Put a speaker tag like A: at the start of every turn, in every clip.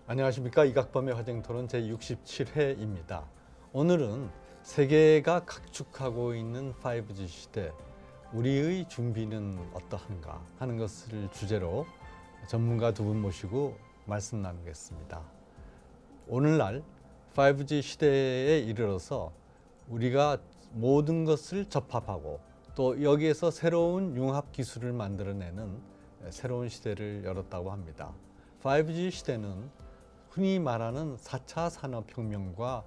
A: 안녕하십니까. 이각범의 화쟁토론 제67회입니다. 오늘은 세계가 각축하고 있는 5G 시대, 우리의 준비는 어떠한가 하는 것을 주제로 전문가 두 분 모시고 말씀 나누겠습니다. 오늘날 5G 시대에 이르러서 우리가 모든 것을 접합하고 또 여기에서 새로운 융합 기술을 만들어내는 새로운 시대를 열었다고 합니다. 5G 시대는 흔히 말하는 4차 산업혁명과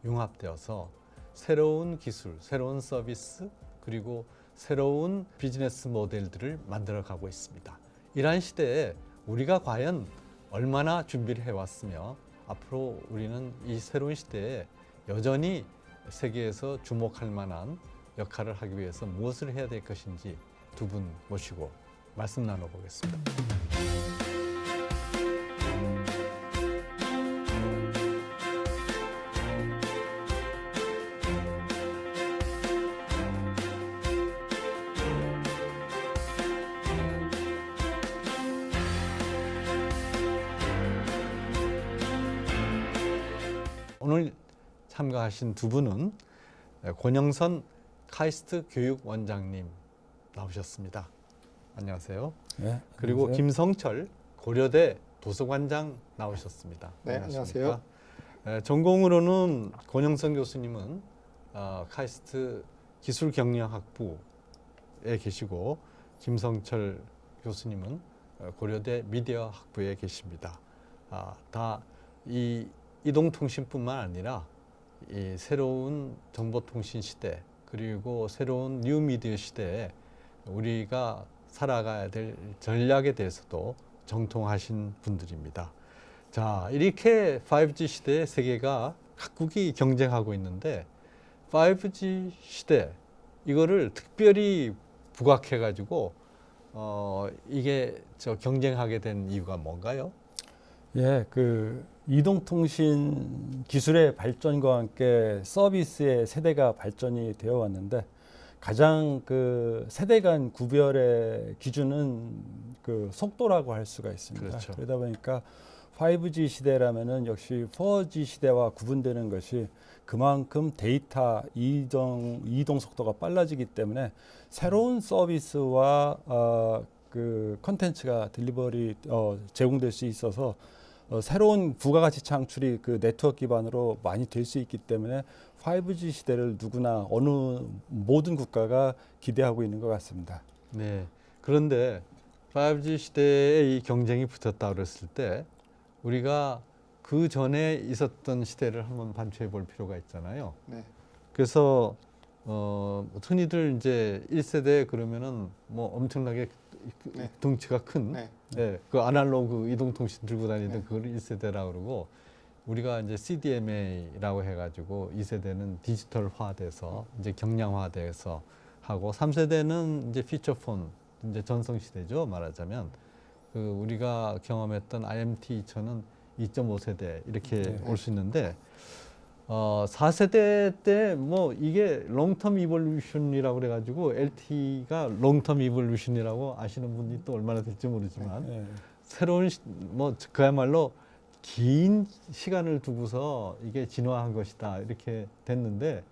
A: 융합되어서 새로운 기술, 새로운 서비스, 그리고 새로운 비즈니스 모델들을 만들어가고 있습니다. 이러한 시대에 우리가 과연 얼마나 준비를 해왔으며 앞으로 우리는 이 새로운 시대에 여전히 세계에서 주목할 만한 역할을 하기 위해서 무엇을 해야 될 것인지 두 분 모시고 말씀 나눠보겠습니다. 오늘 참가하신 두 분은 권영선 카이스트 교육원장님 나오셨습니다. 안녕하세요.
B: 네,
A: 그리고
B: 안녕하세요.
A: 김성철 고려대 도서관장 나오셨습니다.
C: 네, 안녕하세요.
A: 전공으로는 권영선 교수님은 카이스트 기술경영학부에 계시고 김성철 교수님은 고려대 미디어학부에 계십니다. 다 이 이동통신뿐만 아니라 이 새로운 정보통신 시대 그리고 새로운 뉴미디어 시대에 우리가 살아가야 될 전략에 대해서도 정통하신 분들입니다. 자, 이렇게 5G 시대에 세계가 각국이 경쟁하고 있는데 5G 시대 이거를 특별히 부각해 가지고 이게 경쟁하게 된 이유가 뭔가요?
B: 예, 이동통신 기술의 발전과 함께 서비스의 세대가 발전이 되어 왔는데 가장 세대 간 구별의 기준은 속도라고 할 수가 있습니다.
A: 그렇죠.
B: 그러다 보니까 5G 시대라면은 역시 4G 시대와 구분되는 것이 그만큼 데이터 이동 속도가 빨라지기 때문에 새로운 서비스와 컨텐츠가 제공될 수 있어서 새로운 부가가치 창출이 네트워크 기반으로 많이 될 수 있기 때문에 5G 시대를 누구나 모든 국가가 기대하고 있는 것 같습니다.
A: 네. 그런데 5G 시대에 이 경쟁이 붙었다 그랬을 때 우리가 그 전에 있었던 시대를 한번 반추해 볼 필요가 있잖아요.
C: 네.
A: 그래서 흔히들 이제 1세대 그러면은 뭐 엄청나게
C: 네.
A: 덩치가 큰
C: 네.
A: 그 아날로그 이동통신 들고 다니던
C: 네.
A: 그걸 1세대라고 그러고 우리가 이제 CDMA라고 해가지고 2세대는 디지털화돼서 이제 경량화돼서 하고 3세대는 이제 피처폰 이제 전성시대죠 말하자면 우리가 경험했던 IMT 2000은 2.5세대 이렇게
B: 네.
A: 올 수 있는데 4세대 때 뭐 이게 롱텀 이볼루션이라고 그래가지고 LTE가 롱텀 이볼루션이라고 아시는 분이 또 얼마나 될지 모르지만
B: 예.
A: 새로운 뭐 그야말로 긴 시간을 두고서 이게 진화한 것이다 이렇게 됐는데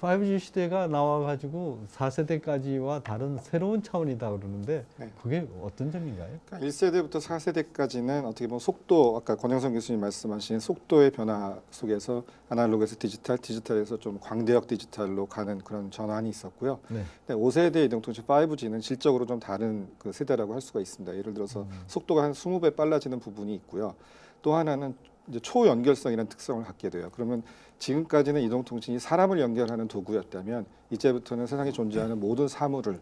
A: 5G 시대가 나와가지고 4세대까지와 다른 새로운 차원이다 그러는데
C: 네.
A: 그게 어떤 점인가요?
C: 그러니까 1세대부터 4세대까지는 어떻게 보면 속도, 아까 권영선 교수님 말씀하신 속도의 변화 속에서 아날로그에서 디지털에서 좀 광대역 디지털로 가는 그런 전환이 있었고요.
A: 네.
C: 근데 5세대 이동통신 5G는 질적으로 좀 다른 세대라고 할 수가 있습니다. 예를 들어서 속도가 한 20배 빨라지는 부분이 있고요. 또 하나는 이제 초연결성이라는 특성을 갖게 돼요. 그러면 지금까지는 이동통신이 사람을 연결하는 도구였다면 이제부터는 세상에 존재하는 모든 사물을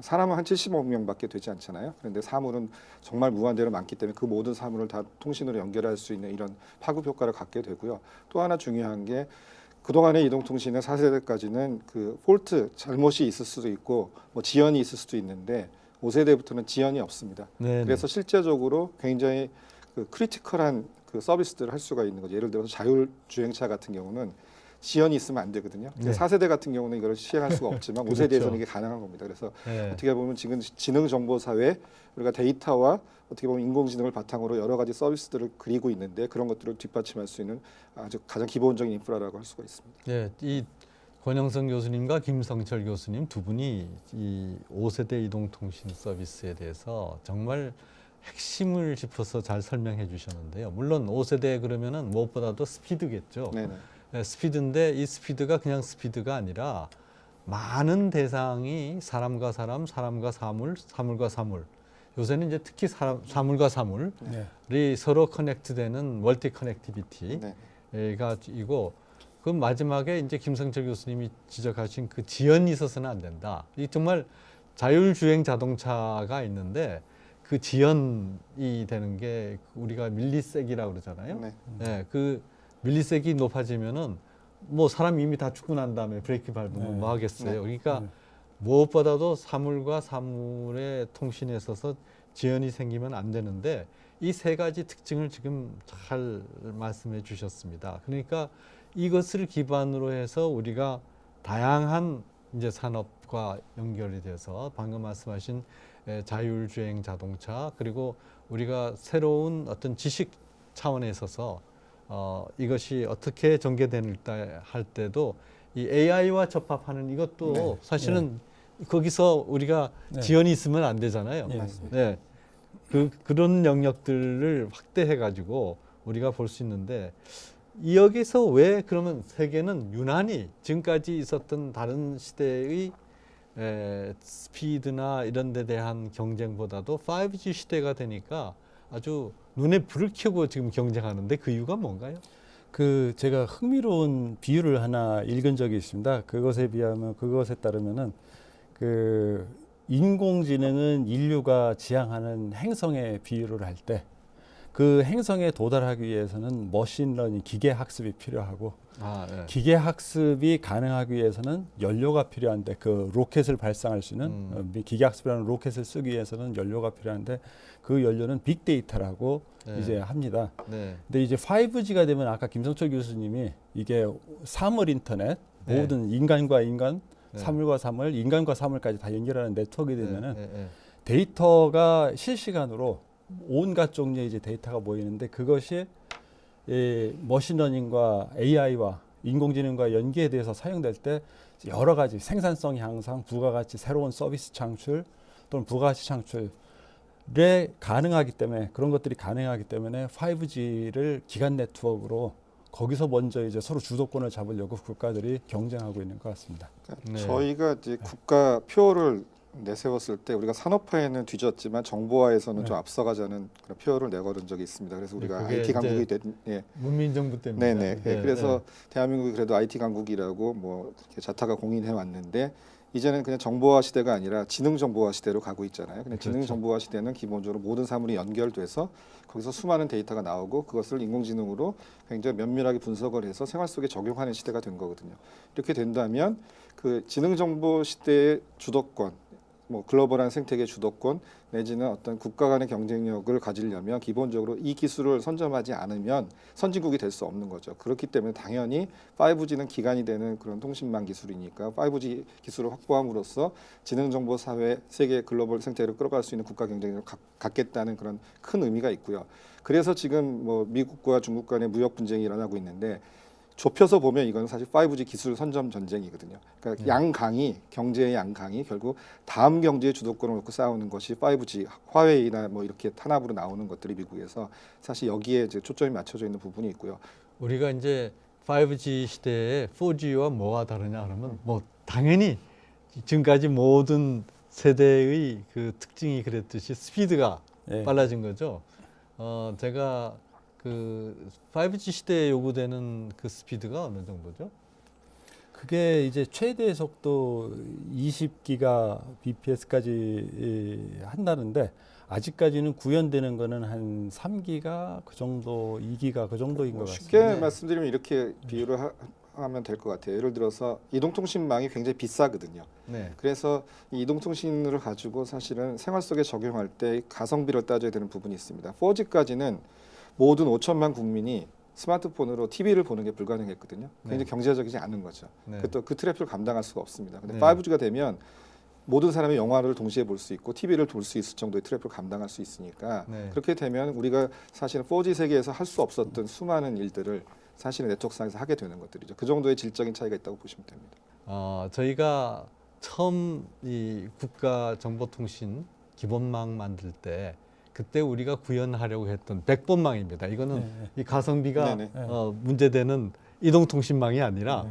C: 사람은 한 75억 명밖에 되지 않잖아요. 그런데 사물은 정말 무한대로 많기 때문에 그 모든 사물을 다 통신으로 연결할 수 있는 이런 파급 효과를 갖게 되고요. 또 하나 중요한 게 그동안의 이동통신은 4세대까지는 폴트 잘못이 있을 수도 있고 뭐 지연이 있을 수도 있는데 5세대부터는 지연이 없습니다.
A: 네네.
C: 그래서 실제적으로 굉장히 크리티컬한 서비스들을 할 수가 있는 거죠. 예를 들어서 자율주행차 같은 경우는 지연이 있으면 안 되거든요.
A: 네.
C: 4세대 같은 경우는 이걸 시행할 수가 없지만
A: 그렇죠.
C: 5세대에서는 이게 가능한 겁니다. 그래서
A: 네.
C: 어떻게 보면 지금 지능정보사회 우리가 데이터와 어떻게 보면 인공지능을 바탕으로 여러 가지 서비스들을 그리고 있는데 그런 것들을 뒷받침할 수 있는 아주 가장 기본적인 인프라라고 할 수가 있습니다.
A: 네, 이 권영선 교수님과 김성철 교수님 두 분이 이 5세대 이동통신 서비스에 대해서 정말 핵심을 짚어서 잘 설명해 주셨는데요. 물론 5세대 그러면은 무엇보다도 스피드겠죠.
C: 네네.
A: 네, 스피드인데 이 스피드가 그냥 스피드가 아니라 많은 대상이 사람과 사람, 사람과 사물, 사물과 사물. 요새는 이제 특히 사물과 사물이
B: 네.
A: 서로 커넥트되는 멀티 커넥티비티가
C: 네.
A: 이고 그 마지막에 이제 김성철 교수님이 지적하신 그 지연이 있어서는 안 된다. 이 정말 자율주행 자동차가 있는데 그 지연이 되는 게 우리가 밀리세기라고 그러잖아요.
C: 네.
A: 네, 그 밀리세기 높아지면은 뭐 사람 이미 다 죽고 난 다음에 브레이크 밟으면
B: 네.
A: 뭐 하겠어요.
C: 네.
A: 그러니까
B: 네.
A: 무엇보다도 사물과 사물의 통신에 있어서 지연이 생기면 안 되는데 이 세 가지 특징을 지금 잘 말씀해 주셨습니다. 그러니까 이것을 기반으로 해서 우리가 다양한 이제 산업과 연결이 돼서 방금 말씀하신 자율주행 자동차 그리고 우리가 새로운 어떤 지식 차원에 있어서 이것이 어떻게 전개될까 할 때도 이 AI와 접합하는 이것도
C: 네.
A: 사실은 거기서 우리가
B: 네.
A: 지연이 있으면 안 되잖아요.
B: 예.
C: 맞습니다.
A: 네. 그런 영역들을 확대해 가지고 우리가 볼 수 있는데 여기서 왜 그러면 세계는 유난히 지금까지 있었던 다른 시대의 스피드나 이런 데 대한 경쟁보다도 5G 시대가 되니까 아주 눈에 불을 켜고 지금 경쟁하는데 그 이유가 뭔가요?
B: 그 제가 흥미로운 비유를 하나 읽은 적이 있습니다. 그것에 따르면은 그 인공지능은 인류가 지향하는 행성에 비유를 할 때 그 행성에 도달하기 위해서는 머신러닝 기계 학습이 필요하고
A: 네.
B: 기계 학습이 가능하기 위해서는 연료가 필요한데 그 로켓을 발사할 수 있는 기계 학습이라는 로켓을 쓰기 위해서는 연료가 필요한데 그 연료는 빅데이터라고
A: 네.
B: 이제 합니다.
A: 네.
B: 근데 이제 5G가 되면 아까 김성철 교수님이 이게 사물 인터넷
A: 네.
B: 모든 인간과 인간,
A: 네.
B: 사물과 사물, 인간과 사물까지 다 연결하는 네트워크가 되면은
A: 네.
B: 데이터가 실시간으로 온갖 종류의 이제 데이터가 모이는데 그것이 머신러닝과 AI와 인공지능과 연계에 대해서 사용될 때 여러 가지 생산성 향상, 부가가치 새로운 서비스 창출 또는 부가가치 창출에 가능하기 때문에 그런 것들이 가능하기 때문에 5G를 기간 네트워크로 거기서 먼저 이제 서로 주도권을 잡으려고 국가들이 경쟁하고 있는 것 같습니다.
C: 그러니까
A: 네.
C: 저희가 이제 국가 표를 내세웠을 때 우리가 산업화에는 뒤졌지만 정보화에서는
B: 네.
C: 좀 앞서가자는 그런 표를 내걸은 적이 있습니다. 그래서 우리가
A: 그게
C: IT 강국이
A: 이제
C: 된 예.
A: 문민정부 때문에.
C: 네네. 그래서 대한민국이 그래도 IT 강국이라고 뭐 이렇게 자타가 공인해 왔는데 이제는 그냥 정보화 시대가 아니라 지능 정보화 시대로 가고 있잖아요. 근데 지능
A: 그렇죠.
C: 정보화 시대는 기본적으로 모든 사물이 연결돼서 거기서 수많은 데이터가 나오고 그것을 인공지능으로 굉장히 면밀하게 분석을 해서 생활 속에 적용하는 시대가 된 거거든요. 이렇게 된다면 그 지능 정보 시대의 주도권 뭐 글로벌한 생태계 주도권 내지는 어떤 국가 간의 경쟁력을 가지려면 기본적으로 이 기술을 선점하지 않으면 선진국이 될 수 없는 거죠. 그렇기 때문에 당연히 5G는 기반이 되는 그런 통신망 기술이니까 5G 기술을 확보함으로써 지능정보 사회 세계 글로벌 생태계를 끌어갈 수 있는 국가 경쟁력을 갖겠다는 그런 큰 의미가 있고요. 그래서 지금 뭐 미국과 중국 간의 무역 분쟁이 일어나고 있는데 좁혀서 보면 이건 사실 5G 기술 선점 전쟁이거든요. 그러니까 양강이 경제의 양강이 결국 다음 경제의 주도권을 놓고 싸우는 것이 5G 화웨이나 뭐 이렇게 탄압으로 나오는 것들이 미국에서 사실 여기에 이제 초점이 맞춰져 있는 부분이 있고요.
A: 우리가 이제 5G 시대에 4G와 뭐가 다르냐 그러면 뭐 당연히 지금까지 모든 세대의 그 특징이 그랬듯이 스피드가
B: 예.
A: 빨라진 거죠. 제가 그 5G 시대에 요구되는 그 스피드가 어느 정도죠?
B: 그게 이제 최대 속도 20기가 bps까지 한다는데 아직까지는 구현되는 거는 한 3기가 그 정도, 2기가 그 정도인 것
C: 쉽게
B: 같습니다.
C: 말씀드리면 이렇게 비유를 하면 될 것 같아요. 예를 들어서 이동통신망이 굉장히 비싸거든요.
A: 네.
C: 그래서 이 이동통신을 가지고 사실은 생활 속에 적용할 때 가성비를 따져야 되는 부분이 있습니다. 4G까지는 모든 5천만 국민이 스마트폰으로 TV를 보는 게 불가능했거든요. 굉장히
A: 네.
C: 경제적이지 않은 거죠.
A: 네.
C: 또 그 트래픽을 감당할 수가 없습니다. 근데
A: 네.
C: 5G가 되면 모든 사람이 영화를 동시에 볼 수 있고 TV를 볼 수 있을 정도의 트래픽을 감당할 수 있으니까
A: 네.
C: 그렇게 되면 우리가 사실은 4G 세계에서 할 수 없었던 수많은 일들을 사실은 네트워크상에서 하게 되는 것들이죠. 그 정도의 질적인 차이가 있다고 보시면 됩니다.
A: 저희가 처음 이 국가정보통신 기본망 만들 때 그때 우리가 구현하려고 했던 백번망입니다. 이거는
B: 네.
A: 이 가성비가
C: 네네.
A: 문제되는 이동통신망이 아니라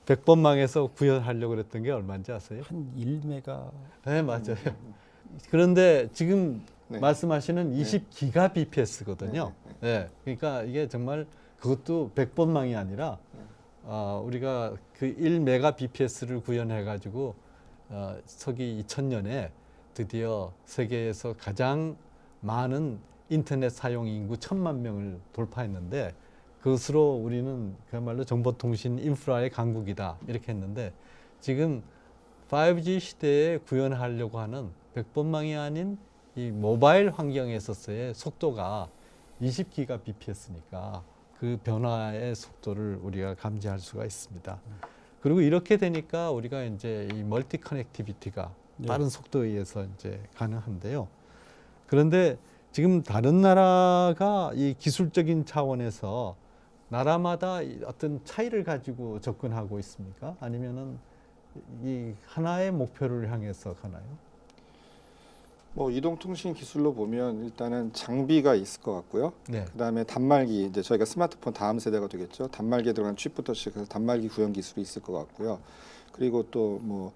A: 백번망에서 구현하려고 그랬던 게 얼마인지 아세요?
B: 한 1메가
A: 네, 맞아요. 그런데 지금
C: 네.
A: 말씀하시는 20기가bps거든요.
C: 네,
A: 네, 그러니까 이게 정말 그것도 백번망이 아니라
C: 네.
A: 우리가 그 1메가bps를 구현해 가지고 서기 2000년에 드디어 세계에서 가장 많은 인터넷 사용 인구 1000만 명을 돌파했는데 그것으로 우리는 그야말로 정보통신 인프라의 강국이다 이렇게 했는데 지금 5G 시대에 구현하려고 하는 백번망이 아닌 이 모바일 환경에 있어서의 속도가 20기가bps니까 그 변화의 속도를 우리가 감지할 수가 있습니다. 그리고 이렇게 되니까 우리가 이제 이 멀티 커넥티비티가 빠른 속도에 의해서 이제 가능한데요. 그런데 지금 다른 나라가 이 기술적인 차원에서 나라마다 어떤 차이를 가지고 접근하고 있습니까? 아니면은 이 하나의 목표를 향해서 가나요?
C: 뭐 이동통신 기술로 보면 일단은 장비가 있을 것 같고요.
A: 네.
C: 그다음에 단말기 이제 저희가 스마트폰 다음 세대가 되겠죠. 단말기에 들어간 칩부터 시작해서 단말기 구현 기술이 있을 것 같고요. 그리고 또 뭐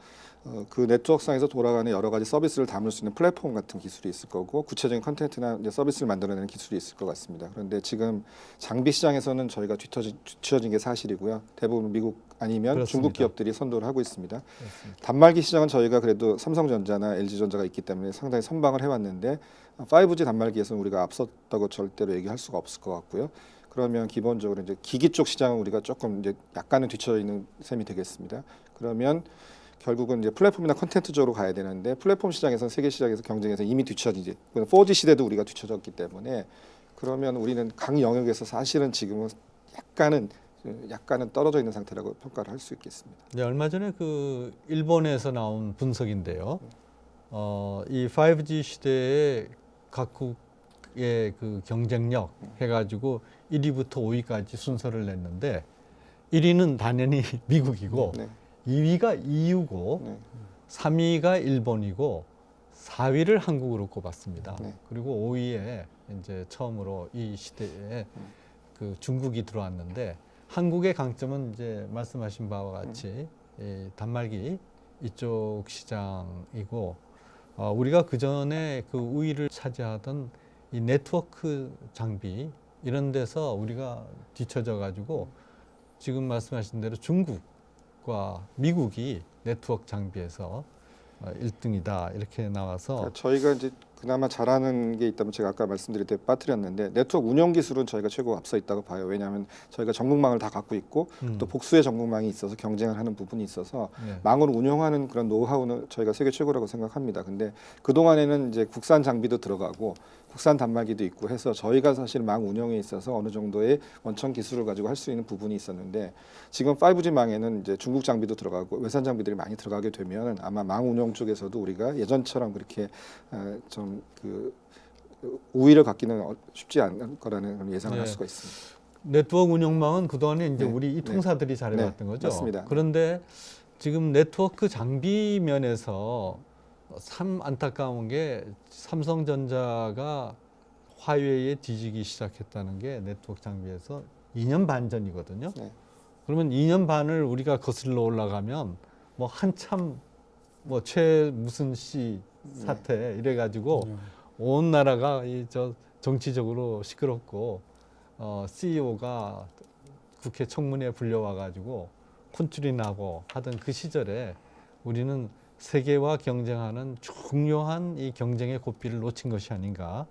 C: 그 네트워크상에서 돌아가는 여러 가지 서비스를 담을 수 있는 플랫폼 같은 기술이 있을 거고 구체적인 컨텐츠나 이제 서비스를 만들어내는 기술이 있을 것 같습니다. 그런데 지금 장비 시장에서는 저희가 뒤처진 게 사실이고요. 대부분 미국 아니면
A: 그렇습니다.
C: 중국 기업들이 선도를 하고 있습니다.
A: 그렇습니다.
C: 단말기 시장은 저희가 그래도 삼성전자나 LG전자가 있기 때문에 상당히 선방을 해왔는데 5G 단말기에서는 우리가 앞섰다고 절대로 얘기할 수가 없을 것 같고요. 그러면 기본적으로 이제 기기 쪽 시장은 우리가 조금 이제 약간은 뒤처져 있는 셈이 되겠습니다. 그러면 결국은 이제 플랫폼이나 콘텐츠 쪽으로 가야 되는데 플랫폼 시장에서 세계 시장에서 경쟁에서 이미 뒤처지지 4G 시대도 우리가 뒤처졌기 때문에 그러면 우리는 각 영역에서 사실은 지금은 약간은 떨어져 있는 상태라고 평가를 할 수 있겠습니다.
A: 네, 얼마 전에 그 일본에서 나온 분석인데요. 이 5G 시대에 각국의 그 경쟁력 해가지고 1위부터 5위까지 순서를 냈는데 1위는 당연히 미국이고
C: 네.
A: 2위가 EU고
C: 네.
A: 3위가 일본이고 4위를 한국으로 꼽았습니다.
C: 네.
A: 그리고 5위에 이제 처음으로 이 시대에 그 중국이 들어왔는데 한국의 강점은 이제 말씀하신 바와 같이 이 단말기 이쪽 시장이고 우리가 그 전에 그 우위를 차지하던 이 네트워크 장비 이런 데서 우리가 뒤처져 가지고 지금 말씀하신 대로 중국과 미국이 네트워크 장비에서 1등이다 이렇게 나와서
C: 그러니까 저희가 이제 그나마 잘하는 게 있다면 제가 아까 말씀드릴 때 빠뜨렸는데 네트워크 운영 기술은 저희가 최고 앞서 있다고 봐요. 왜냐하면 저희가 전국망을 다 갖고 있고 또 복수의 전국망이 있어서 경쟁을 하는 부분이 있어서
A: 네.
C: 망을 운영하는 그런 노하우는 저희가 세계 최고라고 생각합니다. 근데 그 동안에는 이제 국산 장비도 들어가고 국산 단말기도 있고 해서 저희가 사실 망 운영에 있어서 어느 정도의 원천 기술을 가지고 할 수 있는 부분이 있었는데 지금 5G 망에는 이제 중국 장비도 들어가고 외산 장비들이 많이 들어가게 되면 아마 망 운영 쪽에서도 우리가 예전처럼 그렇게 좀 그 우위를 갖기는 쉽지 않을 거라는 예상을 할
A: 네.
C: 수가 있습니다.
A: 네트워크 운영망은 그동안에 이제
C: 네.
A: 우리 이 통사들이 잘해왔던 거죠.
C: 맞습니다.
A: 그런데 지금 네트워크 장비 면에서 참 안타까운 게 삼성전자가 화웨이에 뒤지기 시작했다는 게 네트워크 장비에서 2년 반 전이거든요.
C: 네.
A: 그러면 2년 반을 우리가 거슬러 올라가면 뭐 한참 뭐 최 무슨 씨 사태 이래가지고 온 나라가 저 정치적으로 시끄럽고 CEO가 국회 청문회에 불려와가지고 콘줄이 나고 하던 그 시절에 우리는 세계와 경쟁하는 중요한 이 경쟁의 고삐를 놓친 것이 아닌가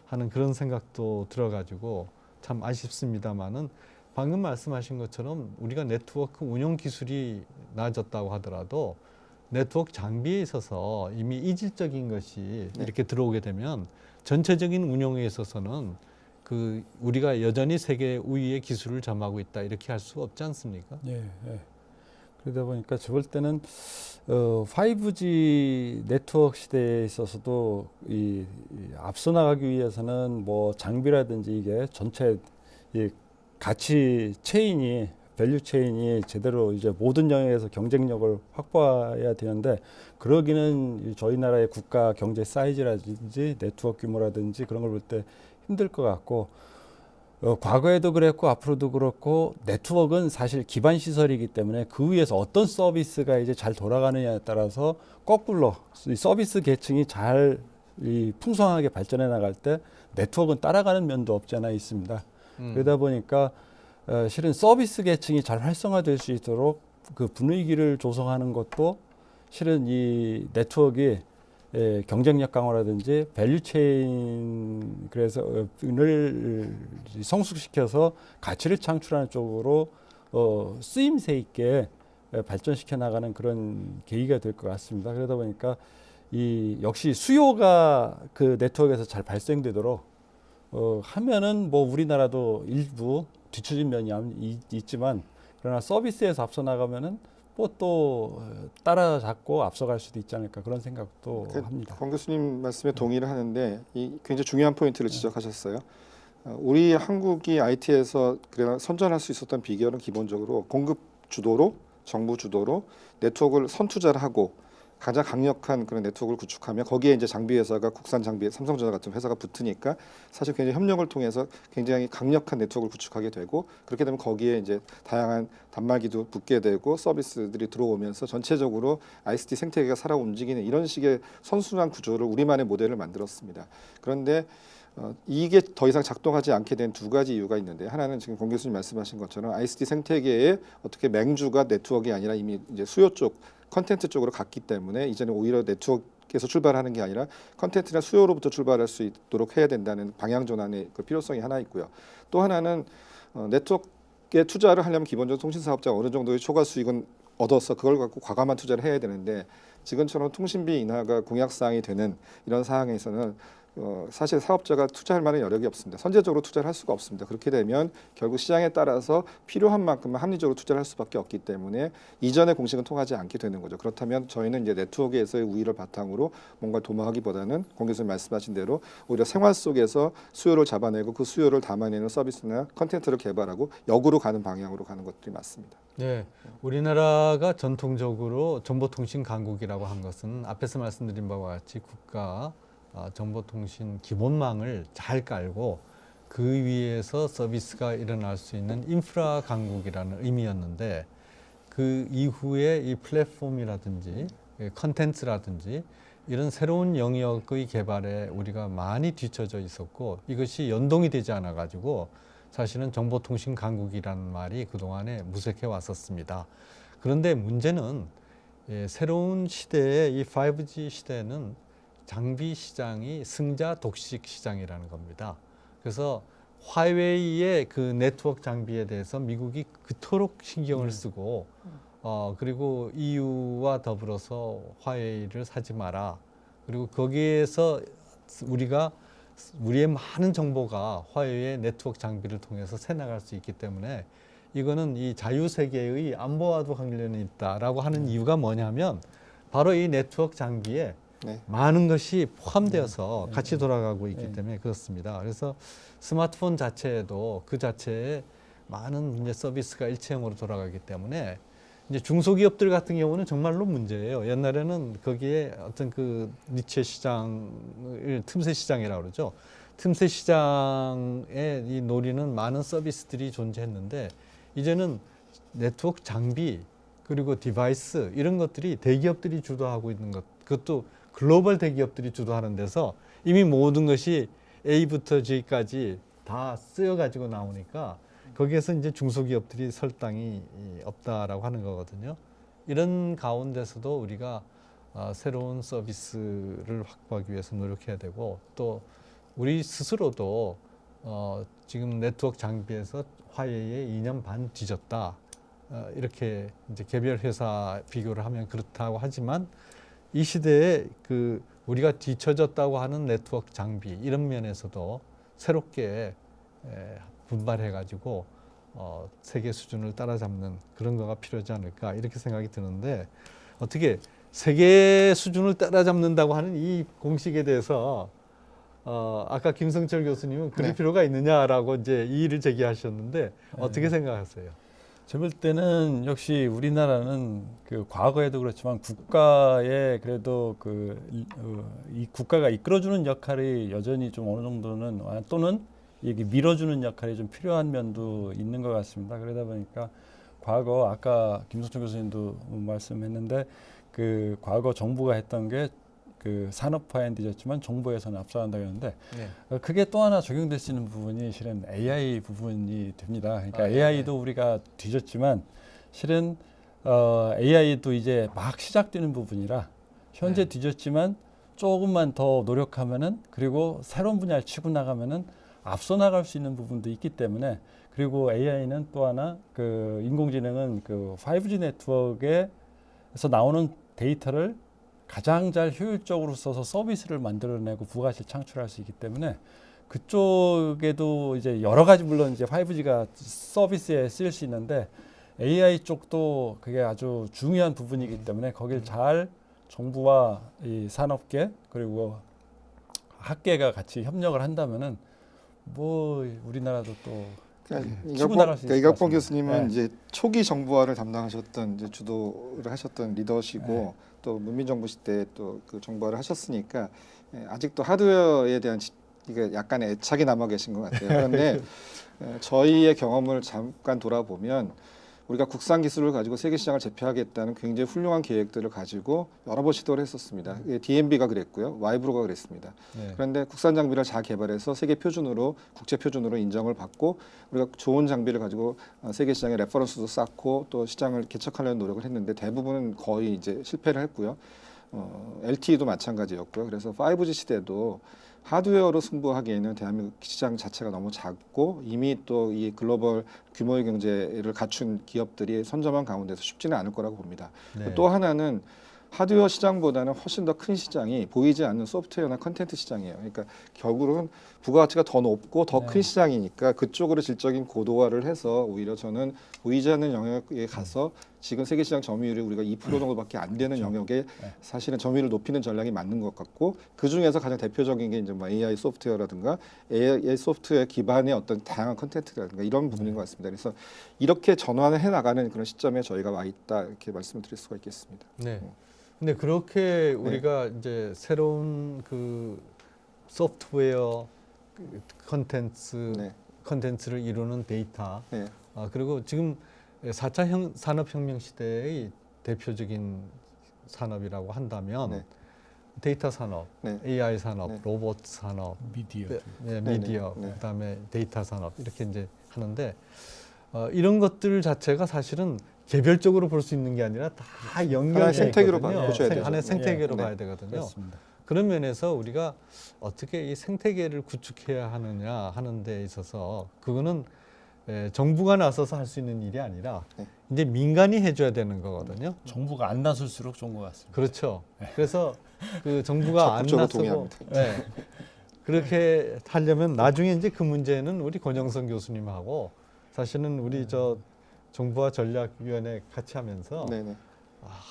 A: 하는 그런 생각도 들어가지고 참 아쉽습니다만은 방금 말씀하신 것처럼 우리가 네트워크 운영 기술이 나아졌다고 하더라도 네트워크 장비에 있어서 이미 이질적인 것이 이렇게 들어오게 되면 전체적인 운영에 있어서는 그 우리가 여전히 세계 우위의 기술을 점하고 있다 이렇게 할 수 없지 않습니까?
B: 예, 예. 그러다 보니까 저 볼 때는 5G 네트워크 시대에 있어서도 이 앞서 나가기 위해서는 뭐 장비라든지 이게 전체 이 가치 체인이 밸류 체인이 제대로 이제 모든 영역에서 경쟁력을 확보해야 되는데 그러기는 저희 나라의 국가 경제 사이즈라든지 네트워크 규모라든지 그런 걸 볼 때 힘들 것 같고 과거에도 그랬고 앞으로도 그렇고 네트워크는 사실 기반 시설이기 때문에 그 위에서 어떤 서비스가 이제 잘 돌아가느냐에 따라서 거꾸로 이 서비스 계층이 잘 풍성하게 발전해 나갈 때 네트워크는 따라가는 면도 없지 않아 있습니다. 그러다 보니까 실은 서비스 계층이 잘 활성화될 수 있도록 그 분위기를 조성하는 것도 실은 이 네트워크의 경쟁력 강화라든지 밸류 체인 그래서 을 성숙시켜서 가치를 창출하는 쪽으로 쓰임새 있게 발전시켜 나가는 그런 계기가 될 것 같습니다. 그러다 보니까 이 역시 수요가 그 네트워크에서 잘 발생되도록 하면은 뭐 우리나라도 일부 뒤처진 면이 있지만 그러나 서비스에서 앞서 나가면은 뭐 또 따라잡고 앞서갈 수도 있지 않을까 그런 생각도 합니다.
C: 권 교수님 말씀에 동의를 하는데 이 굉장히 중요한 포인트를 지적하셨어요. 우리 한국이 IT에서 그래 선전할 수 있었던 비결은 기본적으로 공급 주도로 정부 주도로 네트워크를 선투자를 하고 가장 강력한 그런 네트워크를 구축하면 거기에 이제 장비 회사가 국산 장비 삼성전자 같은 회사가 붙으니까 사실 굉장히 협력을 통해서 굉장히 강력한 네트워크를 구축하게 되고 그렇게 되면 거기에 이제 다양한 단말기도 붙게 되고 서비스들이 들어오면서 전체적으로 ICT 생태계가 살아 움직이는 이런 식의 선순환 구조를 우리만의 모델을 만들었습니다. 그런데 이게 더 이상 작동하지 않게 된 두 가지 이유가 있는데 하나는 지금 권 교수님 말씀하신 것처럼 ICT 생태계에 어떻게 맹주가 네트워크가 아니라 이미 이제 수요 쪽 컨텐츠 쪽으로 갔기 때문에 이제는 오히려 네트워크에서 출발하는 게 아니라 컨텐츠나 수요로부터 출발할 수 있도록 해야 된다는 방향 전환의 그 필요성이 하나 있고요. 또 하나는 네트워크에 투자를 하려면 기본적으로 통신 사업자가 어느 정도의 초과 수익은 얻어서 그걸 갖고 과감한 투자를 해야 되는데 지금처럼 통신비 인하가 공약사항이 되는 이런 상황에서는 사실 사업자가 투자할 만한 여력이 없습니다. 선제적으로 투자를 할 수가 없습니다. 그렇게 되면 결국 시장에 따라서 필요한 만큼만 합리적으로 투자를 할 수밖에 없기 때문에 이전의 공식은 통하지 않게 되는 거죠. 그렇다면 저희는 이제 네트워크에서의 우위를 바탕으로 뭔가 도모하기보다는 권 교수님 말씀하신 대로 오히려 생활 속에서 수요를 잡아내고 그 수요를 담아내는 서비스나 컨텐츠를 개발하고 역으로 가는 방향으로 가는 것들이 맞습니다.
A: 네, 우리나라가 전통적으로 정보통신 강국이라고 한 것은 앞에서 말씀드린 바와 같이 국가 정보통신 기본망을 잘 깔고 그 위에서 서비스가 일어날 수 있는 인프라 강국이라는 의미였는데 그 이후에 이 플랫폼이라든지 컨텐츠라든지 이런 새로운 영역의 개발에 우리가 많이 뒤처져 있었고 이것이 연동이 되지 않아 가지고 사실은 정보통신 강국이라는 말이 그동안에 무색해 왔었습니다. 그런데 문제는 새로운 시대의 이 5G 시대는 장비 시장이 승자 독식 시장이라는 겁니다. 그래서 화웨이의 그 네트워크 장비에 대해서 미국이 그토록 신경을 쓰고 그리고 EU와 더불어서 화웨이를 사지 마라. 그리고 거기에서 우리의 많은 정보가 화웨이의 네트워크 장비를 통해서 새나갈 수 있기 때문에 이거는 이 자유세계의 안보와도 관련이 있다라고 하는 이유가 뭐냐면 바로 이 네트워크 장비에 많은 것이 포함되어서 같이 돌아가고 있기 때문에 그렇습니다. 그래서 스마트폰 자체에도 그 자체에 많은 이제 서비스가 일체형으로 돌아가기 때문에 이제 중소기업들 같은 경우는 정말로 문제예요. 옛날에는 거기에 어떤 그 니체 시장을 틈새 시장이라고 그러죠. 틈새 시장에 이 노리는 많은 서비스들이 존재했는데 이제는 네트워크 장비 그리고 디바이스 이런 것들이 대기업들이 주도하고 있는 것 그것도 글로벌 대기업들이 주도하는 데서 이미 모든 것이 A부터 G까지 다 쓰여가지고 나오니까 거기에서 이제 중소기업들이 설 땅이 없다라고 하는 거거든요. 이런 가운데서도 우리가 새로운 서비스를 확보하기 위해서 노력해야 되고 또 우리 스스로도 지금 네트워크 장비에서 화웨이에 2년 반 뒤졌다. 이렇게 이제 개별 회사 비교를 하면 그렇다고 하지만 이 시대에 그 우리가 뒤처졌다고 하는 네트워크 장비 이런 면에서도 새롭게 분발해가지고 세계 수준을 따라잡는 그런 거가 필요하지 않을까 이렇게 생각이 드는데 어떻게 세계 수준을 따라잡는다고 하는 이 공식에 대해서 아까 김성철 교수님은 그럴
C: 네.
A: 필요가 있느냐라고 이제 이의를 제기하셨는데 어떻게 생각하세요?
B: 제가 볼 때는 역시 우리나라는 그 과거에도 그렇지만 국가의 그래도 이 국가가 이끌어주는 역할이 여전히 좀 어느 정도는 또는 이게 밀어주는 역할이 좀 필요한 면도 있는 것 같습니다. 그러다 보니까 과거 아까 김성철 교수님도 말씀했는데 그 과거 정부가 했던 게 그 산업화엔 뒤졌지만 정부에서는 앞서간다고 했는데 그게 또 하나 적용될 수 있는 부분이 실은 AI 부분이 됩니다. 그러니까 AI도 우리가 뒤졌지만 실은 AI도 이제 막 시작되는 부분이라 현재 뒤졌지만 조금만 더 노력하면은 그리고 새로운 분야를 치고 나가면은 앞서 나갈 수 있는 부분도 있기 때문에 그리고 AI는 또 하나 그 인공지능은 그 5G 네트워크에서 나오는 데이터를 가장 잘 효율적으로 써서 서비스를 만들어내고 부가가치 창출할 수 있기 때문에 그쪽에도 이제 여러 가지 물론 이제 5G가 서비스에 쓰일 수 있는데 AI 쪽도 그게 아주 중요한 부분이기 때문에 거길 잘 정부와 이 산업계 그리고 학계가 같이 협력을 한다면은 뭐 우리나라도 또 치고 나갈 수 있을 것
C: 이각봉
B: 같습니다.
C: 교수님은
B: 네.
C: 이제 초기 정부화를 담당하셨던 이제 주도를 하셨던 리더시고
B: 네.
C: 또 문민정부 시대 또 그 정부화를 하셨으니까 아직도 하드웨어에 대한 이게 약간의 애착이 남아 계신 것 같아요. 그런데 저희의 경험을 잠깐 돌아보면 우리가 국산 기술을 가지고 세계 시장을 제패하겠다는 굉장히 훌륭한 계획들을 가지고 여러 번 시도를 했었습니다. DNB가 그랬고요, 와이브로가 그랬습니다.
A: 네.
C: 그런데 국산 장비를 잘 개발해서 세계 표준으로 국제 표준으로 인정을 받고 우리가 좋은 장비를 가지고 세계 시장에 레퍼런스도 쌓고 또 시장을 개척하려는 노력을 했는데 대부분은 거의 이제 실패를 했고요. LTE도 마찬가지였고요. 그래서 5G 시대도 하드웨어로 승부하기에는 대한민국 시장 자체가 너무 작고 이미 또 이 글로벌 규모의 경제를 갖춘 기업들이 선점한 가운데서 쉽지는 않을 거라고 봅니다.
A: 네.
C: 또 하나는 하드웨어 시장보다는 훨씬 더 큰 시장이 보이지 않는 소프트웨어나 컨텐츠 시장이에요. 그러니까 결국은 부가가치가 더 높고 더 큰 시장이니까 그쪽으로 질적인 고도화를 해서 오히려 저는 보이지 않는 영역에 가서 지금 세계 시장 점유율이 우리가 2% 정도밖에 안 되는 영역에 사실은 점유율을 높이는 전략이 맞는 것 같고 그 중에서 가장 대표적인 게 이제 뭐 AI 소프트웨어라든가 AI 소프트웨어 기반의 어떤 다양한 컨텐츠라든가 이런 부분인 것 같습니다. 그래서 이렇게 전환을 해 나가는 그런 시점에 저희가 와 있다 이렇게 말씀을 드릴 수가 있겠습니다.
A: 네. 근데 그렇게 우리가 이제 새로운 그 소프트웨어
C: 네.
A: 컨텐츠를 이루는 데이터
C: 네.
A: 그리고 지금 4차 산업혁명 시대의 대표적인 산업이라고 한다면
C: 네.
A: 데이터 산업,
C: 네.
A: AI 산업,
C: 네.
A: 로봇 산업,
B: 미디어.
A: 미디어,
C: 네.
A: 그다음에 데이터 산업 이렇게 이제 하는데 이런 것들 자체가 사실은 개별적으로 볼 수 있는 게 아니라 다
C: 하나의
A: 연결돼
C: 생태계로
A: 있거든요.
C: 보셔야 되죠.
A: 하나의 생태계로
C: 네.
A: 봐야 되거든요.
B: 그렇습니다.
A: 그런 면에서 우리가 어떻게 이 생태계를 구축해야 하느냐 하는 데 있어서 그거는 정부가 나서서 할 수 있는 일이 아니라
C: 네.
A: 이제 민간이 해줘야 되는 거거든요.
B: 정부가 안 나설수록 좋은 것 같습니다.
A: 그렇죠. 그래서 그 정부가 안
C: 적극적으로
A: 나서고
C: 동의합니다.
A: 네. 그렇게 하려면 나중에 이제 그 문제는 우리 권영선 교수님하고 사실은 우리 저 정부와 전략위원회 같이 하면서
C: 네네.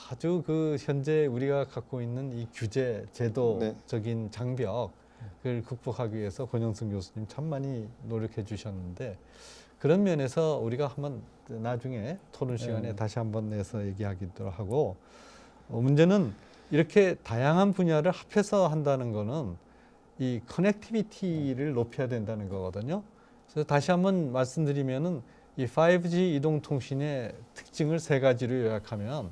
A: 아주 그 현재 우리가 갖고 있는 이 규제
C: 네.
A: 제도적인 장벽을 극복하기 위해서 권영선 교수님 참 많이 노력해 주셨는데 그런 면에서 우리가 한번 나중에 토론 시간에 다시 한번 내서 얘기하기도 하고 문제는 이렇게 다양한 분야를 합해서 한다는 거는 이 커넥티비티를 높여야 된다는 거거든요. 그래서 다시 한번 말씀드리면은 이 5G 이동통신의 특징을 3가지로 요약하면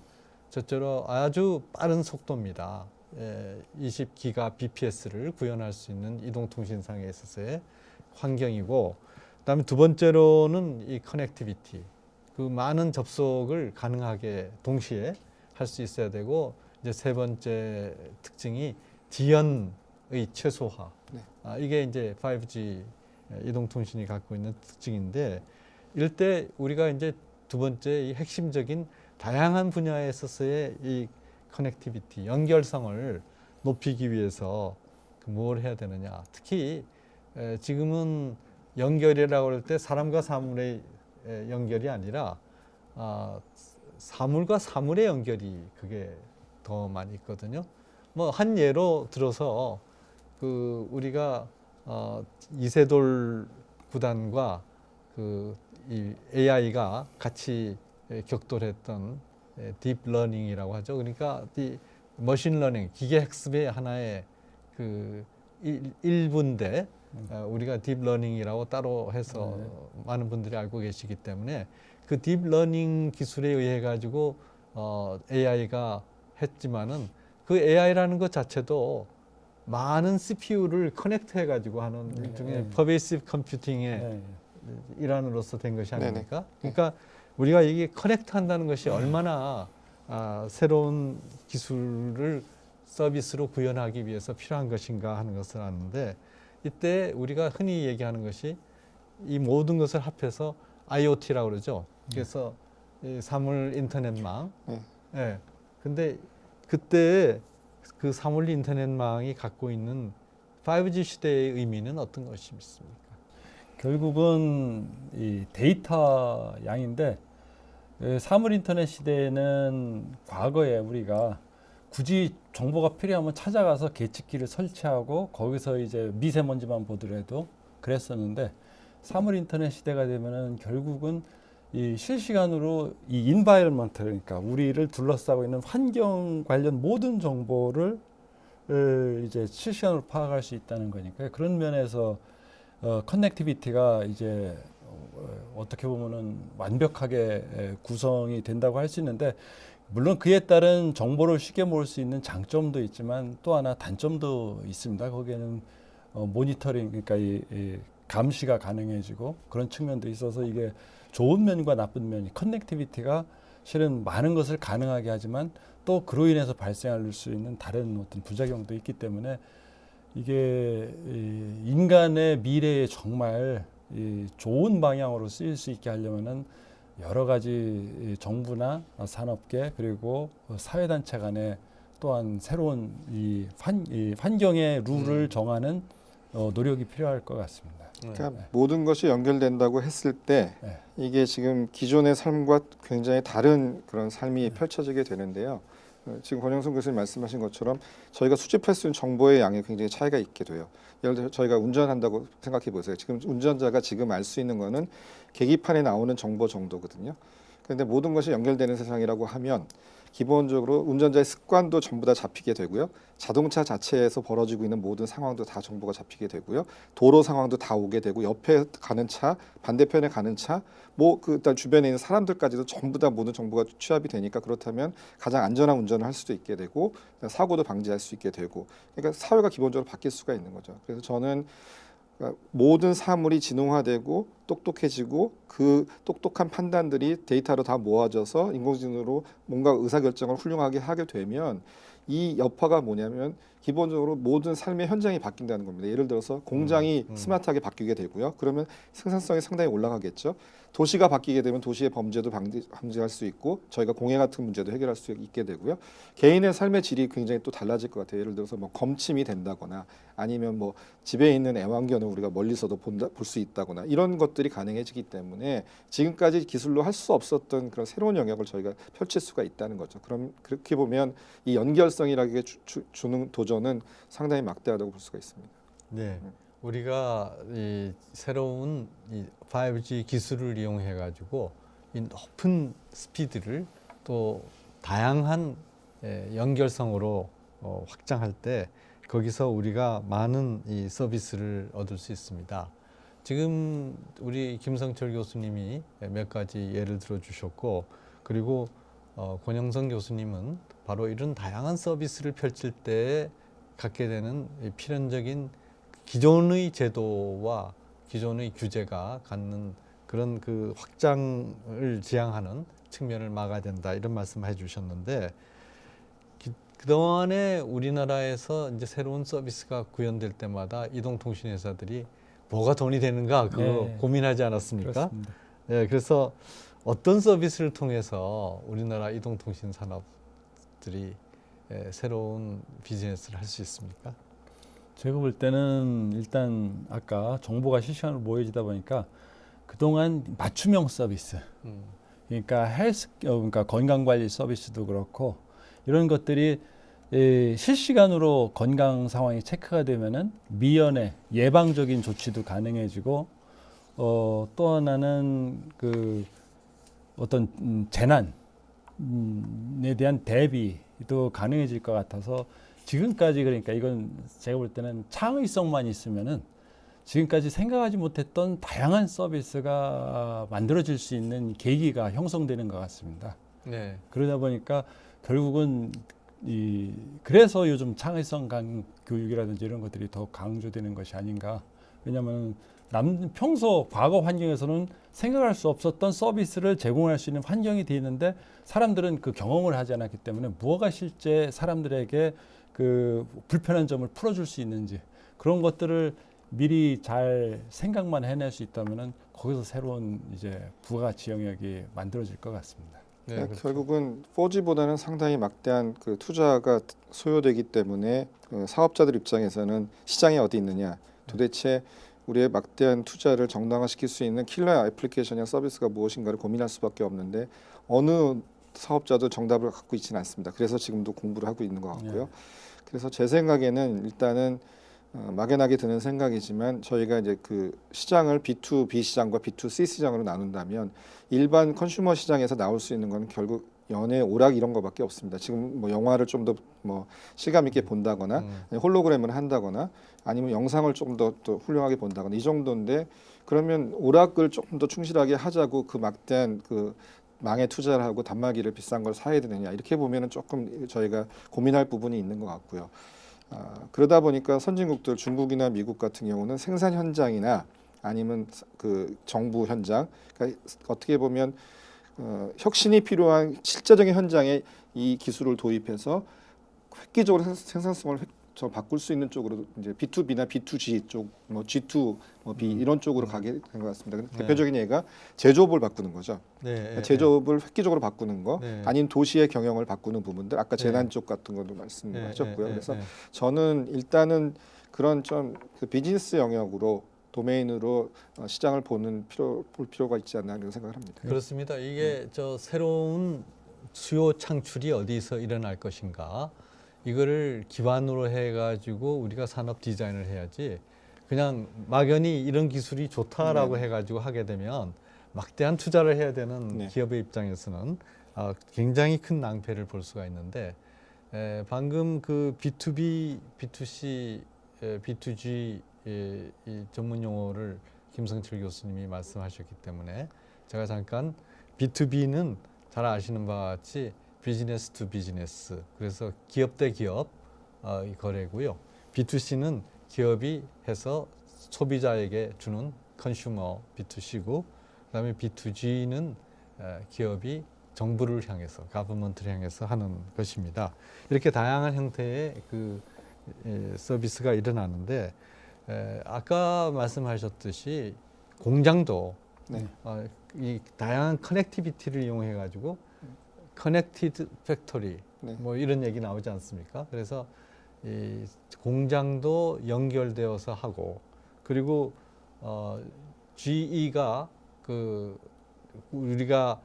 A: 첫째로 아주 빠른 속도입니다. 20기가 bps를 구현할 수 있는 이동통신상에 있어서의 환경이고 그다음에 두 번째로는 이 커넥티비티 그 많은 접속을 가능하게 동시에 할 수 있어야 되고 이제 세 번째 특징이 지연의 최소화
C: 네.
A: 이게 이제 5G 이동통신이 갖고 있는 특징인데 이럴 때 우리가 이제 두 번째 이 핵심적인 다양한 분야에 있어서의 이 커넥티비티 연결성을 높이기 위해서 뭘 해야 되느냐 특히 지금은 연결이라고 할 때 사람과 사물의 연결이 아니라 사물과 사물의 연결이 그게 더 많이 있거든요. 뭐 한 예로 들어서 그 우리가 이세돌 구단과 이 AI가 같이 격돌했던 딥러닝이라고 하죠. 그러니까 이 머신러닝, 기계 학습의 하나의 그 일부인데 우리가 딥러닝이라고 따로 해서 많은 분들이 알고 계시기 때문에 그 딥러닝 기술에 의해 가지고 AI가 했지만은 그 AI라는 것 자체도 많은 CPU를 커넥트해 가지고 하는 일종의 퍼베이시브 컴퓨팅의 일환으로서 된 것이 아닙니까? 그러니까 우리가 이게 커넥트 한다는 것이 얼마나 새로운 기술을 서비스로 구현하기 위해서 필요한 것인가 하는 것을 아는데, 이때 우리가 흔히 얘기하는 것이 이 모든 것을 합해서 IoT라고 그러죠. 그래서 이 사물 인터넷망. 예. 근데 그때 그 사물 인터넷망이 갖고 있는 5G 시대의 의미는 어떤 것이 있습니까?
B: 결국은 이 데이터 양인데, 사물 인터넷 시대에는 과거에 우리가 굳이 정보가 필요하면 찾아가서 계측기를 설치하고 거기서 이제 미세먼지만 보더라도 그랬었는데, 사물 인터넷 시대가 되면은 결국은 이 실시간으로 이 인바이러먼트, 그러니까 우리를 둘러싸고 있는 환경 관련 모든 정보를 이제 실시간으로 파악할 수 있다는 거니까, 그런 면에서 커넥티비티가 이제 어떻게 보면은 완벽하게 구성이 된다고 할 수 있는데, 물론 그에 따른 정보를 쉽게 모을 수 있는 장점도 있지만 또 하나 단점도 있습니다. 거기에는 모니터링, 그러니까 이 감시가 가능해지고 그런 측면도 있어서 이게 좋은 면과 나쁜 면이, 커넥티비티가 실은 많은 것을 가능하게 하지만 또 그로 인해서 발생할 수 있는 다른 어떤 부작용도 있기 때문에, 이게 인간의 미래에 정말 좋은 방향으로 쓰일 수 있게 하려면은 여러 가지 정부나 산업계 그리고 사회단체 간에 또한 새로운 이 환경의 룰을 정하는 노력이 필요할 것 같습니다.
C: 그러니까 모든 것이 연결된다고 했을 때 이게 지금 기존의 삶과 굉장히 다른 그런 삶이 펼쳐지게 되는데요. 지금 권영선 교수님 말씀하신 것처럼 저희가 수집할 수 있는 정보의 양에 굉장히 차이가 있게 돼요. 예를 들어 저희가 운전한다고 생각해 보세요. 지금 운전자가 지금 알 수 있는 거는 계기판에 나오는 정보 정도거든요. 그런데 모든 것이 연결되는 세상이라고 하면 기본적으로 운전자의 습관도 전부 다 잡히게 되고요. 자동차 자체에서 벌어지고 있는 모든 상황도 다 정보가 잡히게 되고요. 도로 상황도 다 오게 되고, 옆에 가는 차, 반대편에 가는 차, 일단 주변에 있는 사람들까지도 전부 다 모든 정보가 취합이 되니까, 그렇다면 가장 안전한 운전을 할 수도 있게 되고 사고도 방지할 수 있게 되고, 그러니까 사회가 기본적으로 바뀔 수가 있는 거죠. 그래서 저는 모든 사물이 지능화되고 똑똑해지고 그 똑똑한 판단들이 데이터로 다 모아져서 인공지능으로 뭔가 의사결정을 훌륭하게 하게 되면, 이 여파가 뭐냐면 기본적으로 모든 삶의 현장이 바뀐다는 겁니다. 예를 들어서 공장이 스마트하게 바뀌게 되고요. 그러면 생산성이 상당히 올라가겠죠. 도시가 바뀌게 되면 도시의 범죄도 방지할 수 있고, 저희가 공해 같은 문제도 해결할 수 있게 되고요. 개인의 삶의 질이 굉장히 또 달라질 것 같아요. 예를 들어서 뭐 검침이 된다거나, 아니면 뭐 집에 있는 애완견을 우리가 멀리서도 볼 수 있다거나, 이런 것들이 가능해지기 때문에 지금까지 기술로 할 수 없었던 그런 새로운 영역을 저희가 펼칠 수가 있다는 거죠. 그럼 그렇게 보면 이 연결성이라는 게 주는 도전은 상당히 막대하다고 볼 수가 있습니다.
A: 네. 우리가 이 새로운 이 5G 기술을 이용해 가지고 이 높은 스피드를 또 다양한 연결성으로 확장할 때, 거기서 우리가 많은 이 서비스를 얻을 수 있습니다. 지금 우리 김성철 교수님이 몇 가지 예를 들어 주셨고, 그리고 권영선 교수님은 바로 이런 다양한 서비스를 펼칠 때 갖게 되는 필연적인 기존의 제도와 기존의 규제가 갖는 그런 그 확장을 지향하는 측면을 막아야 된다, 이런 말씀을 해주셨는데, 그동안에 우리나라에서 이제 새로운 서비스가 구현될 때마다 이동통신 회사들이 뭐가 돈이 되는가 그거 고민하지 않았습니까?
B: 그렇습니다.
A: 네, 그래서 어떤 서비스를 통해서 우리나라 이동통신 산업들이 새로운 비즈니스를 할 수 있습니까?
B: 제가 볼 때는 일단 아까 정보가 실시간으로 모여지다 보니까 그동안 맞춤형 서비스, 그러니까 그러니까 건강관리 서비스도 그렇고 이런 것들이 실시간으로 건강 상황이 체크가 되면은 미연에 예방적인 조치도 가능해지고 또 하나는 그 어떤 재난에 대한 대비도 가능해질 것 같아서 지금까지 그러니까 이건 제가 볼 때는 창의성만 있으면은 지금까지 생각하지 못했던 다양한 서비스가 만들어질 수 있는 계기가 형성되는 것 같습니다.
A: 네.
B: 그러다 보니까 결국은 그래서 요즘 창의성 교육이라든지 이런 것들이 더 강조되는 것이 아닌가. 왜냐하면 평소 과거 환경에서는 생각할 수 없었던 서비스를 제공할 수 있는 환경이 돼 있는데 사람들은 그 경험을 하지 않았기 때문에 무엇가 실제 사람들에게 그 불편한 점을 풀어줄 수 있는지 그런 것들을 미리 잘 생각만 해낼 수 있다면은 거기서 새로운 이제 부가가치 영역이 만들어질 것 같습니다.
A: 네,
C: 그러니까
A: 그렇죠.
C: 결국은 4G보다는 상당히 막대한 그 투자가 소요되기 때문에 그 사업자들 입장에서는 시장이 어디 있느냐, 도대체 우리의 막대한 투자를 정당화시킬 수 있는 킬러 애플리케이션이나 서비스가 무엇인가를 고민할 수밖에 없는데 어느 사업자도 정답을 갖고 있지는 않습니다. 그래서 지금도 공부를 하고 있는 것 같고요. 그래서 제 생각에는 일단은 막연하게 드는 생각이지만 저희가 이제 그 시장을 B2B 시장과 B2C 시장으로 나눈다면 일반 컨슈머 시장에서 나올 수 있는 건 결국 연애, 오락 이런 거밖에 없습니다. 지금 뭐 영화를 좀 더 뭐 실감 있게 본다거나 홀로그램을 한다거나 아니면 영상을 조금 더 또 훌륭하게 본다거나 이 정도인데 그러면 오락을 조금 더 충실하게 하자고 그 막대한 그 망에 투자를 하고 단말기를 비싼 걸 사야 되느냐 이렇게 보면은 조금 저희가 고민할 부분이 있는 것 같고요. 그러다 보니까 선진국들 중국이나 미국 같은 경우는 생산 현장이나 아니면 그 정부 현장, 그러니까 어떻게 보면 혁신이 필요한 실제적인 현장에 이 기술을 도입해서 획기적으로 생산성을 바꿀 수 있는 쪽으로 이제 B2B나 B2G 쪽, 뭐 G2, 뭐 B 이런 쪽으로 가게 된 것 같습니다.
A: 네.
C: 대표적인 예가 제조업을 바꾸는 거죠.
A: 네.
C: 제조업을 획기적으로 바꾸는 거,
A: 네.
C: 아닌 도시의 경영을 바꾸는 부분들, 아까
A: 네.
C: 재난 쪽 같은 것도 말씀하셨고요.
A: 네.
C: 그래서 저는 일단은 그런 좀 그 비즈니스 영역으로 도메인으로 시장을 볼 필요가 있지 않나 이런 생각을 합니다.
A: 그렇습니다. 이게 저 새로운 수요 창출이 어디서 일어날 것인가 이거를 기반으로 해가지고 우리가 산업 디자인을 해야지 그냥 막연히 이런 기술이 좋다라고 해가지고 하게 되면 막대한 투자를 해야 되는 기업의 입장에서는 굉장히 큰 낭패를 볼 수가 있는데 방금 그 B2B, B2C, B2G 이 전문 용어를 김성철 교수님이 말씀하셨기 때문에 제가 잠깐 B2B는 잘 아시는 바와 같이 비즈니스 투 비즈니스, 그래서 기업 대 기업 이 거래고요. B2C는 기업이 해서 소비자에게 주는 컨슈머 B2C고, 그다음에 B2G는 기업이 정부를 향해서, 가버먼트를 향해서 하는 것입니다. 이렇게 다양한 형태의 그 서비스가 일어나는데 아까 말씀하셨듯이 공장도 이 다양한 커넥티비티를 이용해 가지고 커넥티드 팩토리 뭐 이런 얘기 나오지 않습니까? 그래서 이 공장도 연결되어서 하고, 그리고 GE가 그 우리가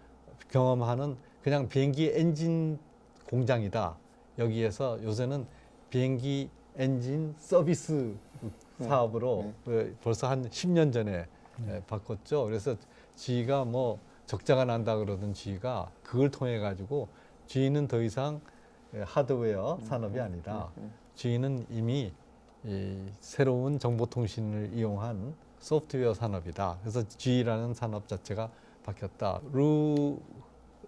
A: 경험하는 그냥 비행기 엔진 공장이다. 여기에서 요새는 비행기 엔진 서비스 사업으로 벌써 한 10년 전에 바꿨죠. 그래서 GE가 뭐 적자가 난다 그러던 GE가 그걸 통해 가지고 GE는 더 이상 하드웨어 산업이 아니다. GE는 이미 이 새로운 정보통신을 이용한 소프트웨어 산업이다. 그래서 GE라는 산업 자체가 바뀌었다. 루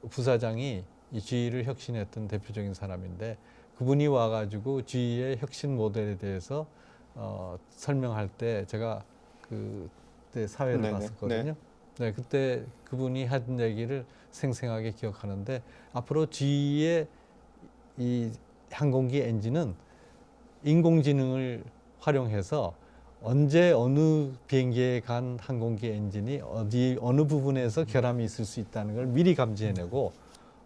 A: 부사장이 이 GE를 혁신했던 대표적인 사람인데 그분이 와가지고 GE의 혁신 모델에 대해서 설명할 때 제가 그때 사회를 봤었거든요. 네, 그때 그분이 한 얘기를 생생하게 기억하는데 앞으로 GE의 이 항공기 엔진은 인공지능을 활용해서 언제 어느 비행기에 간 항공기 엔진이 어느 부분에서 결함이 있을 수 있다는 걸 미리 감지해내고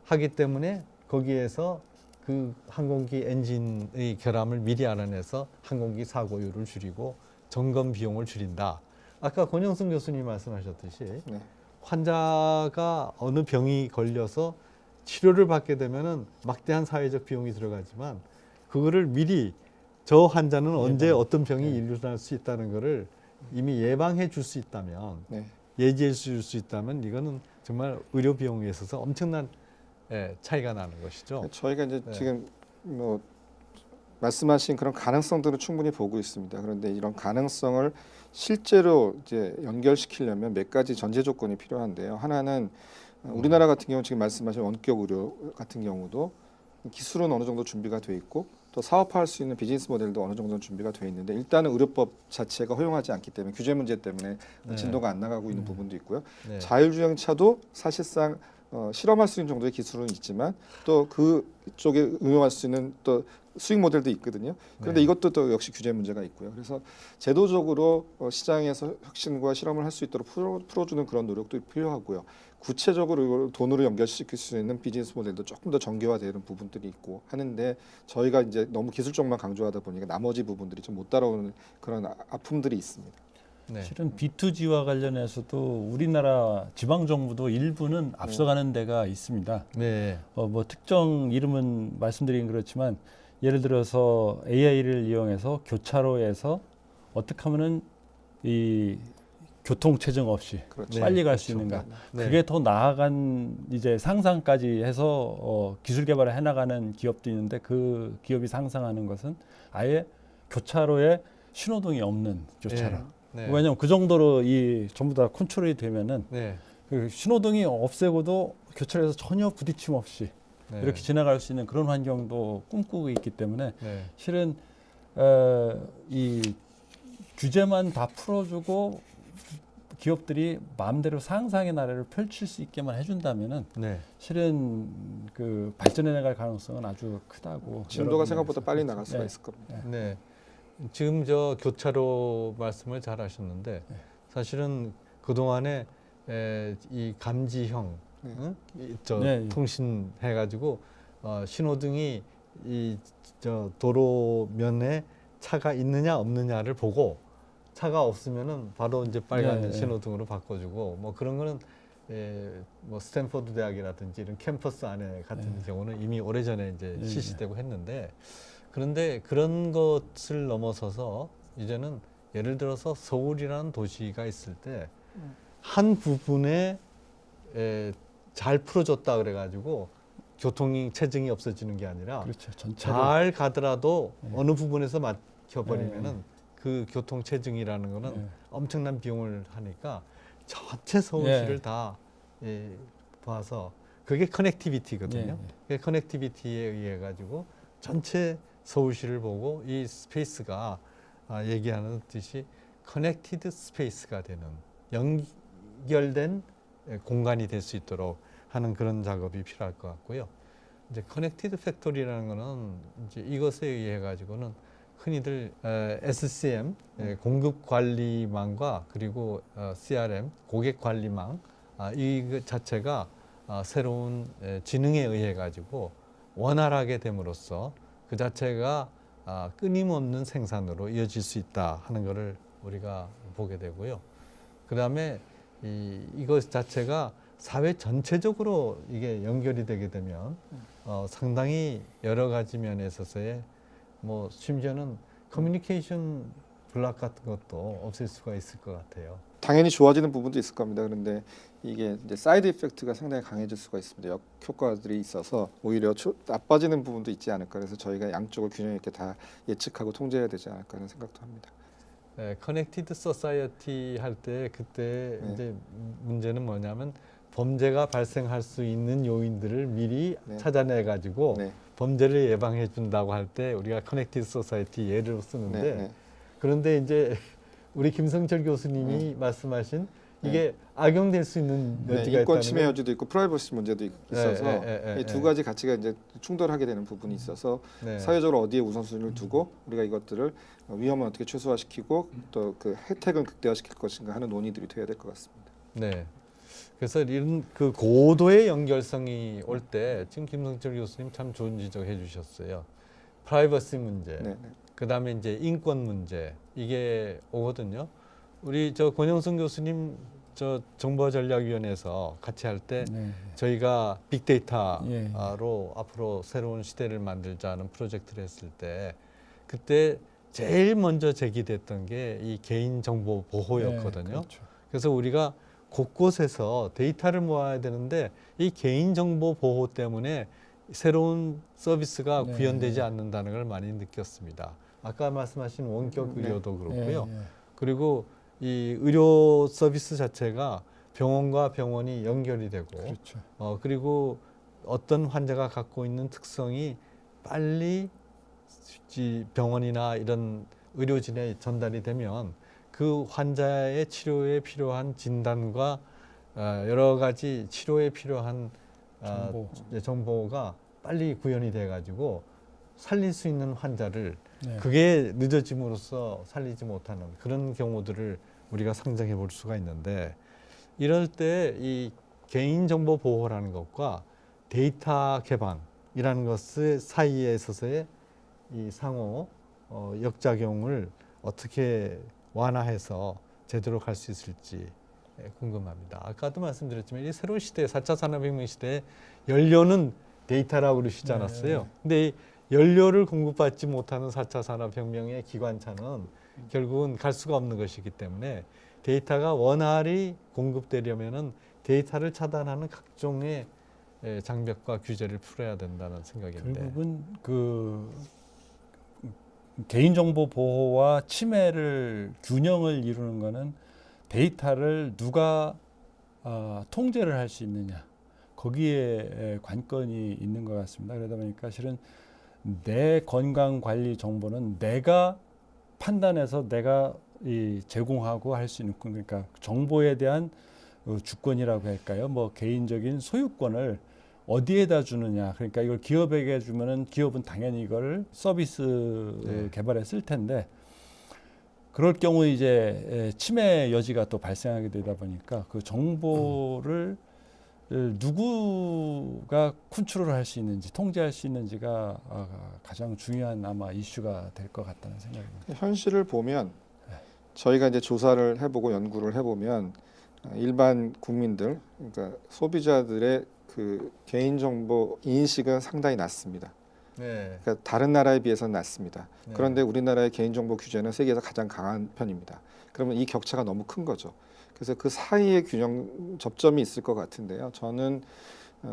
A: 하기 때문에 거기에서 그 항공기 엔진의 결함을 미리 알아내서 항공기 사고율을 줄이고 점검 비용을 줄인다. 아까 권영승 교수님이 말씀하셨듯이
C: 네.
A: 환자가 어느 병이 걸려서 치료를 받게 되면은 막대한 사회적 비용이 들어가지만 그거를 미리 저 환자는 언제 어떤 병이 일어날 수 있다는 거를 이미 예방해 줄 수 있다면
C: 네.
A: 예지해 줄 수 있다면 이거는 정말 의료 비용에 있어서 엄청난 차이가 나는 것이죠.
C: 저희가 이제
A: 네.
C: 지금 뭐 말씀하신 그런 가능성들은 충분히 보고 있습니다. 그런데 이런 가능성을 실제로 이제 연결시키려면 몇 가지 전제 조건이 필요한데요. 하나는 우리나라 같은 경우 지금 말씀하신 원격 의료 같은 경우도 기술은 어느 정도 준비가 돼 있고 또 사업화할 수 있는 비즈니스 모델도 어느 정도는 준비가 돼 있는데 일단은 의료법 자체가 허용하지 않기 때문에 규제 문제 때문에
A: 네.
C: 진도가 안 나가고 있는 부분도 있고요.
A: 네.
C: 자율주행차도 사실상 실험할 수 있는 정도의 기술은 있지만 또 그쪽에 응용할 수 있는 또 수익 모델도 있거든요. 그런데
A: 네.
C: 이것도 또 역시 규제 문제가 있고요. 그래서 제도적으로 시장에서 혁신과 실험을 할 수 있도록 풀어주는 그런 노력도 필요하고요. 구체적으로 이걸 돈으로 연결시킬 수 있는 비즈니스 모델도 조금 더 정교화되는 부분들이 있고 하는데 저희가 이제 너무 기술 쪽만 강조하다 보니까 나머지 부분들이 좀 못 따라오는 그런 아픔들이 있습니다.
A: 네.
B: 실은 B2G와 관련해서도 우리나라 지방 정부도 일부는 앞서가는 데가 있습니다.
A: 네.
B: 뭐 특정 이름은 말씀드리긴 그렇지만 예를 들어서 AI를 이용해서 교차로에서 어떻게 하면은 이 교통 체증 없이
C: 그렇죠.
B: 빨리 갈 수
A: 그렇죠.
B: 있는가?
A: 네.
B: 그게 더 나아간 이제 상상까지 해서 기술 개발을 해나가는 기업도 있는데 그 기업이 상상하는 것은 아예 교차로에 신호등이 없는 교차로.
A: 네.
B: 왜냐하면 그 정도로 이 전부 다 컨트롤이 되면은
A: 네.
B: 그 신호등이 없애고도 교차로에서 전혀 부딪힘 없이
A: 네.
B: 이렇게 지나갈 수 있는 그런 환경도 꿈꾸고 있기 때문에
A: 네.
B: 실은 이 규제만 다 풀어주고 기업들이 마음대로 상상의 나래를 펼칠 수 있게만 해준다면은
A: 네.
B: 실은 그 발전해 나갈 가능성은 아주 크다고.
C: 진도가
B: 여러
C: 생각보다
B: 분야에서.
C: 빨리 나갈 수가
B: 네.
C: 있을 겁니다.
A: 네. 지금 저 교차로 말씀을 잘 하셨는데 사실은 그동안에 이 감지형
C: 네.
A: 응? 저
B: 네.
A: 통신 해가지고 신호등이 이 저 도로면에 차가 있느냐 없느냐를 보고 차가 없으면은 바로 이제 빨간
B: 네,
A: 신호등으로 바꿔주고 뭐 그런 거는 뭐 스탠포드 대학이라든지 이런 캠퍼스 안에 같은 경우는 이미 오래전에 이제 실시되고 했는데 그런데 그런 것을 넘어서서 이제는 예를 들어서 서울이라는 도시가 있을 때 한 부분에 잘 풀어줬다 그래가지고 교통이 체증이 없어지는 게 아니라
B: 그렇죠. 전체로.
A: 잘 가더라도 어느 부분에서 막혀버리면은 그 교통 체증이라는 거는 엄청난 비용을 하니까 전체 서울시를
B: 네.
A: 다 봐서 그게 커넥티비티거든요.
B: 네.
A: 그게 커넥티비티에 의해 가지고 전체 서울시를 보고 이 스페이스가 얘기하는 듯이 커넥티드 스페이스가 되는 연결된 공간이 될 수 있도록 하는 그런 작업이 필요할 것 같고요. 이제 커넥티드 팩토리라는 거는 이제 이것에 의해 가지고는 흔히들 SCM 공급 관리망과 그리고 CRM 고객 관리망 이 자체가 새로운 지능에 의해 가지고 원활하게 됨으로써 그 자체가 끊임없는 생산으로 이어질 수 있다 하는 것을 우리가 보게 되고요. 그다음에 이것 자체가 사회 전체적으로 이게 연결이 되게 되면 상당히 여러 가지 면에 있어서의 뭐 심지어는 커뮤니케이션 블락 같은 것도 없앨 수가 있을 것 같아요.
C: 당연히 좋아지는 부분도 있을 겁니다. 그런데 이게 이제 사이드 이펙트가 상당히 강해질 수가 있습니다. 역효과들이 있어서 오히려 나빠지는 부분도 있지 않을까. 그래서 저희가 양쪽을 균형 있게 다 예측하고 통제해야 되지 않을까 하는 생각도 합니다.
A: 커넥티드 소사이어티 할 때 그때
C: 네.
A: 이제 문제는 뭐냐면 범죄가 발생할 수 있는 요인들을 미리
C: 네.
A: 찾아내 가지고
C: 네.
A: 범죄를 예방해 준다고 할 때 우리가 커넥티드 소사이어티 예를 쓰는데
C: 네. 네.
A: 그런데 이제 우리 김성철 교수님이 말씀하신 이게 악용될 수 있는
C: 네,
A: 여지가
C: 인권
A: 있다는
C: 침해
A: 건
C: 여지도 있고 프라이버시 문제도 있어서 이 두 가지 가치가 이제 충돌하게 되는 부분이 있어서
A: 네.
C: 사회적으로 어디에 우선순위를 두고 우리가 이것들을 위험을 어떻게 최소화시키고 또 그 혜택은 극대화시킬 것인가 하는 논의들이 돼야 될 것 같습니다.
A: 네. 그래서 이런 그 고도의 연결성이 올 때 지금 김성철 교수님 참 좋은 지적해 주셨어요. 프라이버시 문제,
C: 네, 네.
A: 그다음에 이제 인권 문제 이게 오거든요. 우리 저 권영순 교수님 저 정보전략위원회에서 같이 할 때
B: 네.
A: 저희가 빅데이터로
B: 예.
A: 앞으로 새로운 시대를 만들자는 프로젝트를 했을 때 그때 제일 먼저 제기됐던 게 이 개인정보 보호였거든요.
B: 네, 그렇죠.
A: 그래서 우리가 곳곳에서 데이터를 모아야 되는데 이 개인정보 보호 때문에 새로운 서비스가
B: 네.
A: 구현되지 않는다는 걸 많이 느꼈습니다. 아까 말씀하신 원격
C: 네.
A: 의료도 그렇고요.
B: 예, 예.
A: 그리고 이 의료 서비스 자체가 병원과 병원이 연결이 되고
B: 그렇죠.
A: 그리고 어떤 환자가 갖고 있는 특성이 빨리 병원이나 이런 의료진에 전달이 되면 그 환자의 치료에 필요한 진단과 여러 가지 치료에 필요한 정보가 빨리 구현이 돼 가지고 살릴 수 있는 환자를
B: 네.
A: 그게 늦어짐으로써 살리지 못하는 그런 경우들을 우리가 상정해 볼 수가 있는데 이럴 때 이 개인정보 보호라는 것과 데이터 개방이라는 것의 사이에 있어서의 이 상호 역작용을 어떻게 완화해서 제대로 갈 수 있을지 궁금합니다. 아까도 말씀드렸지만 이 새로운 시대, 4차 산업혁명 시대에 연료는 데이터라고 그러시지 않았어요. 근데 이 연료를 공급받지 못하는 4차 산업혁명의 기관차는 결국은 갈 수가 없는 것이기 때문에 데이터가 원활히 공급되려면은 데이터를 차단하는 각종의 장벽과 규제를 풀어야 된다는 생각인데.
B: 결국은 그 개인정보 보호와 침해를 균형을 이루는 거는 데이터를 누가 통제를 할 수 있느냐 거기에 관건이 있는 것 같습니다. 그러다 보니까 실은 내 건강 관리 정보는 내가 판단해서 내가 제공하고 할 수 있는, 그러니까 정보에 대한 주권이라고 할까요? 뭐 개인적인 소유권을 어디에다 주느냐. 그러니까 이걸 기업에게 주면은 기업은 당연히 이걸 서비스 개발에 쓸 텐데 그럴 경우 이제 침해 여지가 또 발생하게 되다 보니까 그 정보를 누구가 컨트롤을 할 수 있는지 통제할 수 있는지가 가장 중요한 아마 이슈가 될 것 같다는 생각입니다.
C: 현실을 보면 저희가 이제 조사를 해보고 연구를 해보면 일반 국민들, 그러니까 소비자들의 그 개인정보 인식은 상당히 낮습니다.
A: 네.
C: 그러니까 다른 나라에 비해서는 낮습니다.
A: 네.
C: 그런데 우리나라의 개인정보 규제는 세계에서 가장 강한 편입니다. 그러면 이 격차가 너무 큰 거죠. 그래서 그 사이에 균형 접점이 있을 것 같은데요. 저는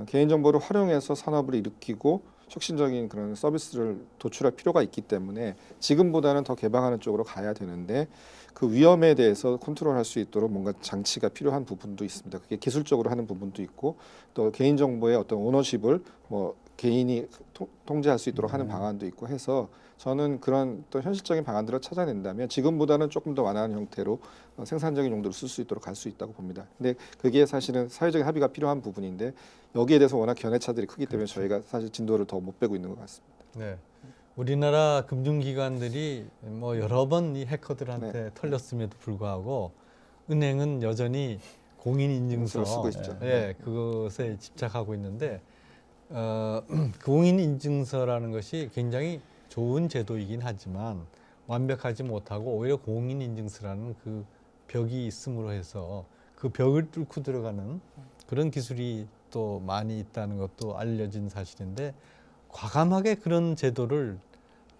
C: 개인정보를 활용해서 산업을 일으키고 혁신적인 그런 서비스를 도출할 필요가 있기 때문에 지금보다는 더 개방하는 쪽으로 가야 되는데 그 위험에 대해서 컨트롤할 수 있도록 뭔가 장치가 필요한 부분도 있습니다. 그게 기술적으로 하는 부분도 있고 또 개인정보의 어떤 오너십을 뭐 개인이 통제할 수 있도록 하는 방안도 있고 해서 저는 그런 또 현실적인 방안들을 찾아낸다면 지금보다는 조금 더 완화한 형태로 생산적인 용도로 쓸 수 있도록 갈 수 있다고 봅니다. 근데 그게 사실은 사회적인 합의가 필요한 부분인데 여기에 대해서 워낙 견해차들이 크기 때문에 저희가 사실 진도를 더 못 빼고 있는 것 같습니다.
A: 네. 우리나라 금융기관들이 뭐 여러 번 이 해커들한테 털렸음에도 불구하고 은행은 여전히 공인인증서
C: 쓰고 있죠.
A: 그것에 집착하고 있는데 공인인증서라는 것이 굉장히 좋은 제도이긴 하지만 완벽하지 못하고 오히려 공인인증서라는 그 벽이 있음으로 해서 그 벽을 뚫고 들어가는 그런 기술이 또 많이 있다는 것도 알려진 사실인데 과감하게 그런 제도를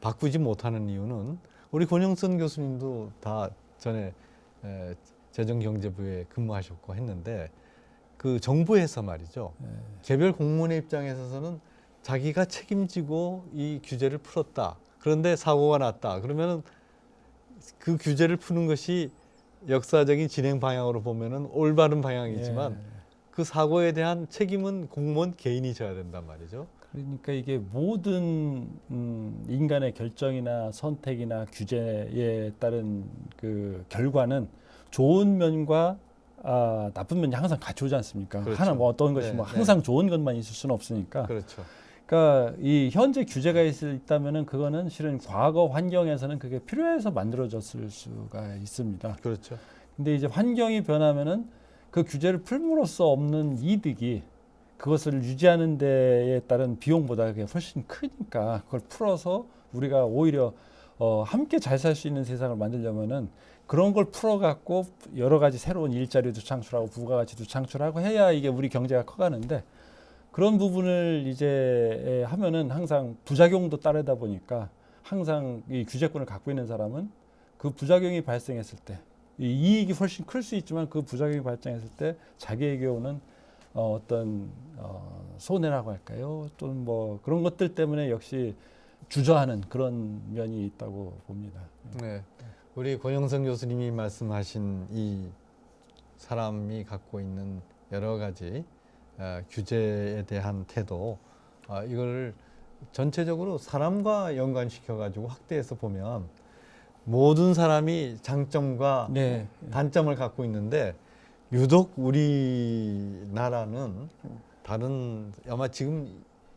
A: 바꾸지 못하는 이유는 우리 권영선 교수님도 다 전에 재정경제부에 근무하셨고 했는데 그 정부에서 말이죠. 개별 공무원의 입장에 있어서는 자기가 책임지고 이 규제를 풀었다. 그런데 사고가 났다. 그러면은 그 규제를 푸는 것이 역사적인 진행 방향으로 보면은 올바른 방향이지만 그 사고에 대한 책임은 공무원 개인이 져야 된단 말이죠.
B: 그러니까 이게 모든 인간의 결정이나 선택이나 규제에 따른 그 결과는 좋은 면과 나쁜 면이 항상 같이 오지 않습니까?
A: 그렇죠.
B: 하나 뭐 어떤 것이
A: 네,
B: 뭐 항상 좋은 것만 있을 수는 없으니까.
A: 그렇죠.
B: 그러니까 이 현재 규제가 있다면은 그거는 실은 과거 환경에서는 그게 필요해서 만들어졌을 수가 있습니다.
A: 그렇죠.
B: 근데 이제 환경이 변하면은 그 규제를 풀므로써 없는 이득이 그것을 유지하는 데에 따른 비용보다 그게 훨씬 크니까 그걸 풀어서 우리가 오히려 함께 잘 살 수 있는 세상을 만들려면은 그런 걸 풀어갖고 여러 가지 새로운 일자리도 창출하고 부가가치도 창출하고 해야 이게 우리 경제가 커가는데 그런 부분을 이제 하면은 항상 부작용도 따르다 보니까 항상 이 규제권을 갖고 있는 사람은 그 부작용이 발생했을 때 이 이익이 훨씬 클 수 있지만 그 부작용이 발생했을 때 자기에게 오는 어떤 손해라고 할까요? 또는 뭐 그런 것들 때문에 역시 주저하는 그런 면이 있다고 봅니다.
A: 네. 우리 권영선 교수님이 말씀하신 이 사람이 갖고 있는 여러 가지 규제에 대한 태도, 이걸 전체적으로 사람과 연관시켜 가지고 확대해서 보면 모든 사람이 장점과
B: 네.
A: 단점을 갖고 있는데 유독 우리나라는 다른 아마 지금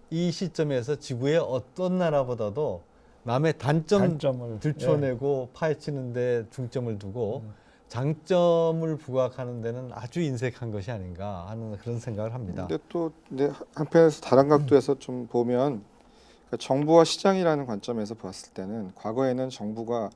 A: 이 시점에서 지구의 어떤 나라보다도 남의 단점을 들춰내고 파헤치는데 중점을 두고 장점을 부각하는 데는 아주 인색한 것이 아닌가 하는 그런 생각을 합니다.
C: 근데 또 한편에서 다른 각도에서 좀 보면 그러니까 정부와 시장이라는 관점에서 봤을 때는 과거에는 정부가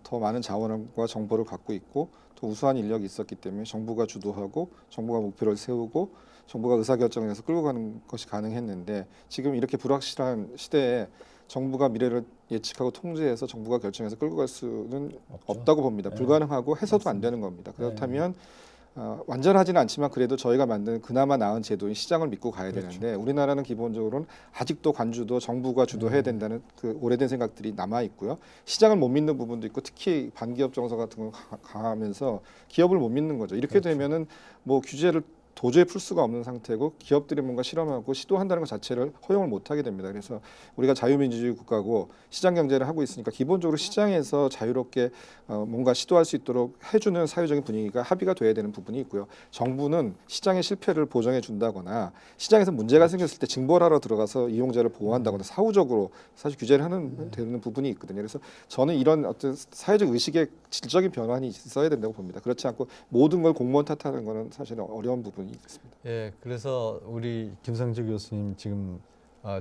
C: 더 많은 자원과 정보를 갖고 있고 또 우수한 인력이 있었기 때문에 정부가 주도하고 정부가 목표를 세우고 정부가 의사결정을 해서 끌고 가는 것이 가능했는데 지금 이렇게 불확실한 시대에 정부가 미래를 예측하고 통제해서 정부가 결정해서 끌고 갈 수는 없다고 봅니다.
B: 네.
C: 불가능하고 해서도 안 되는 겁니다. 그렇다면 완전하지는 않지만 그래도 저희가 만든 그나마 나은 제도인 시장을 믿고 가야 되는데 우리나라는 기본적으로는 아직도 관주도 정부가 주도해야 된다는 그 오래된 생각들이 남아 있고요. 시장을 못 믿는 부분도 있고 특히 반기업 정서 같은 거 강하면서 기업을 못 믿는 거죠. 이렇게 되면은 뭐 규제를 도저히 풀 수가 없는 상태고 기업들이 뭔가 실험하고 시도한다는 것 자체를 허용을 못하게 됩니다. 그래서 우리가 자유민주주의 국가고 시장 경제를 하고 있으니까 기본적으로 시장에서 자유롭게 뭔가 시도할 수 있도록 해주는 사회적인 분위기가 합의가 돼야 되는 부분이 있고요. 정부는 시장의 실패를 보정해 준다거나 시장에서 문제가 생겼을 때 징벌하러 들어가서 이용자를 보호한다거나 사후적으로 사실 규제를 하는 되는 부분이 있거든요. 그래서 저는 이런 어떤 사회적 의식의 질적인 변환이 있어야 된다고 봅니다. 그렇지 않고 모든 걸 공무원 탓하는 것은 사실 어려운 부분이 있습니다.
A: 예, 그래서 우리 김성주 교수님 지금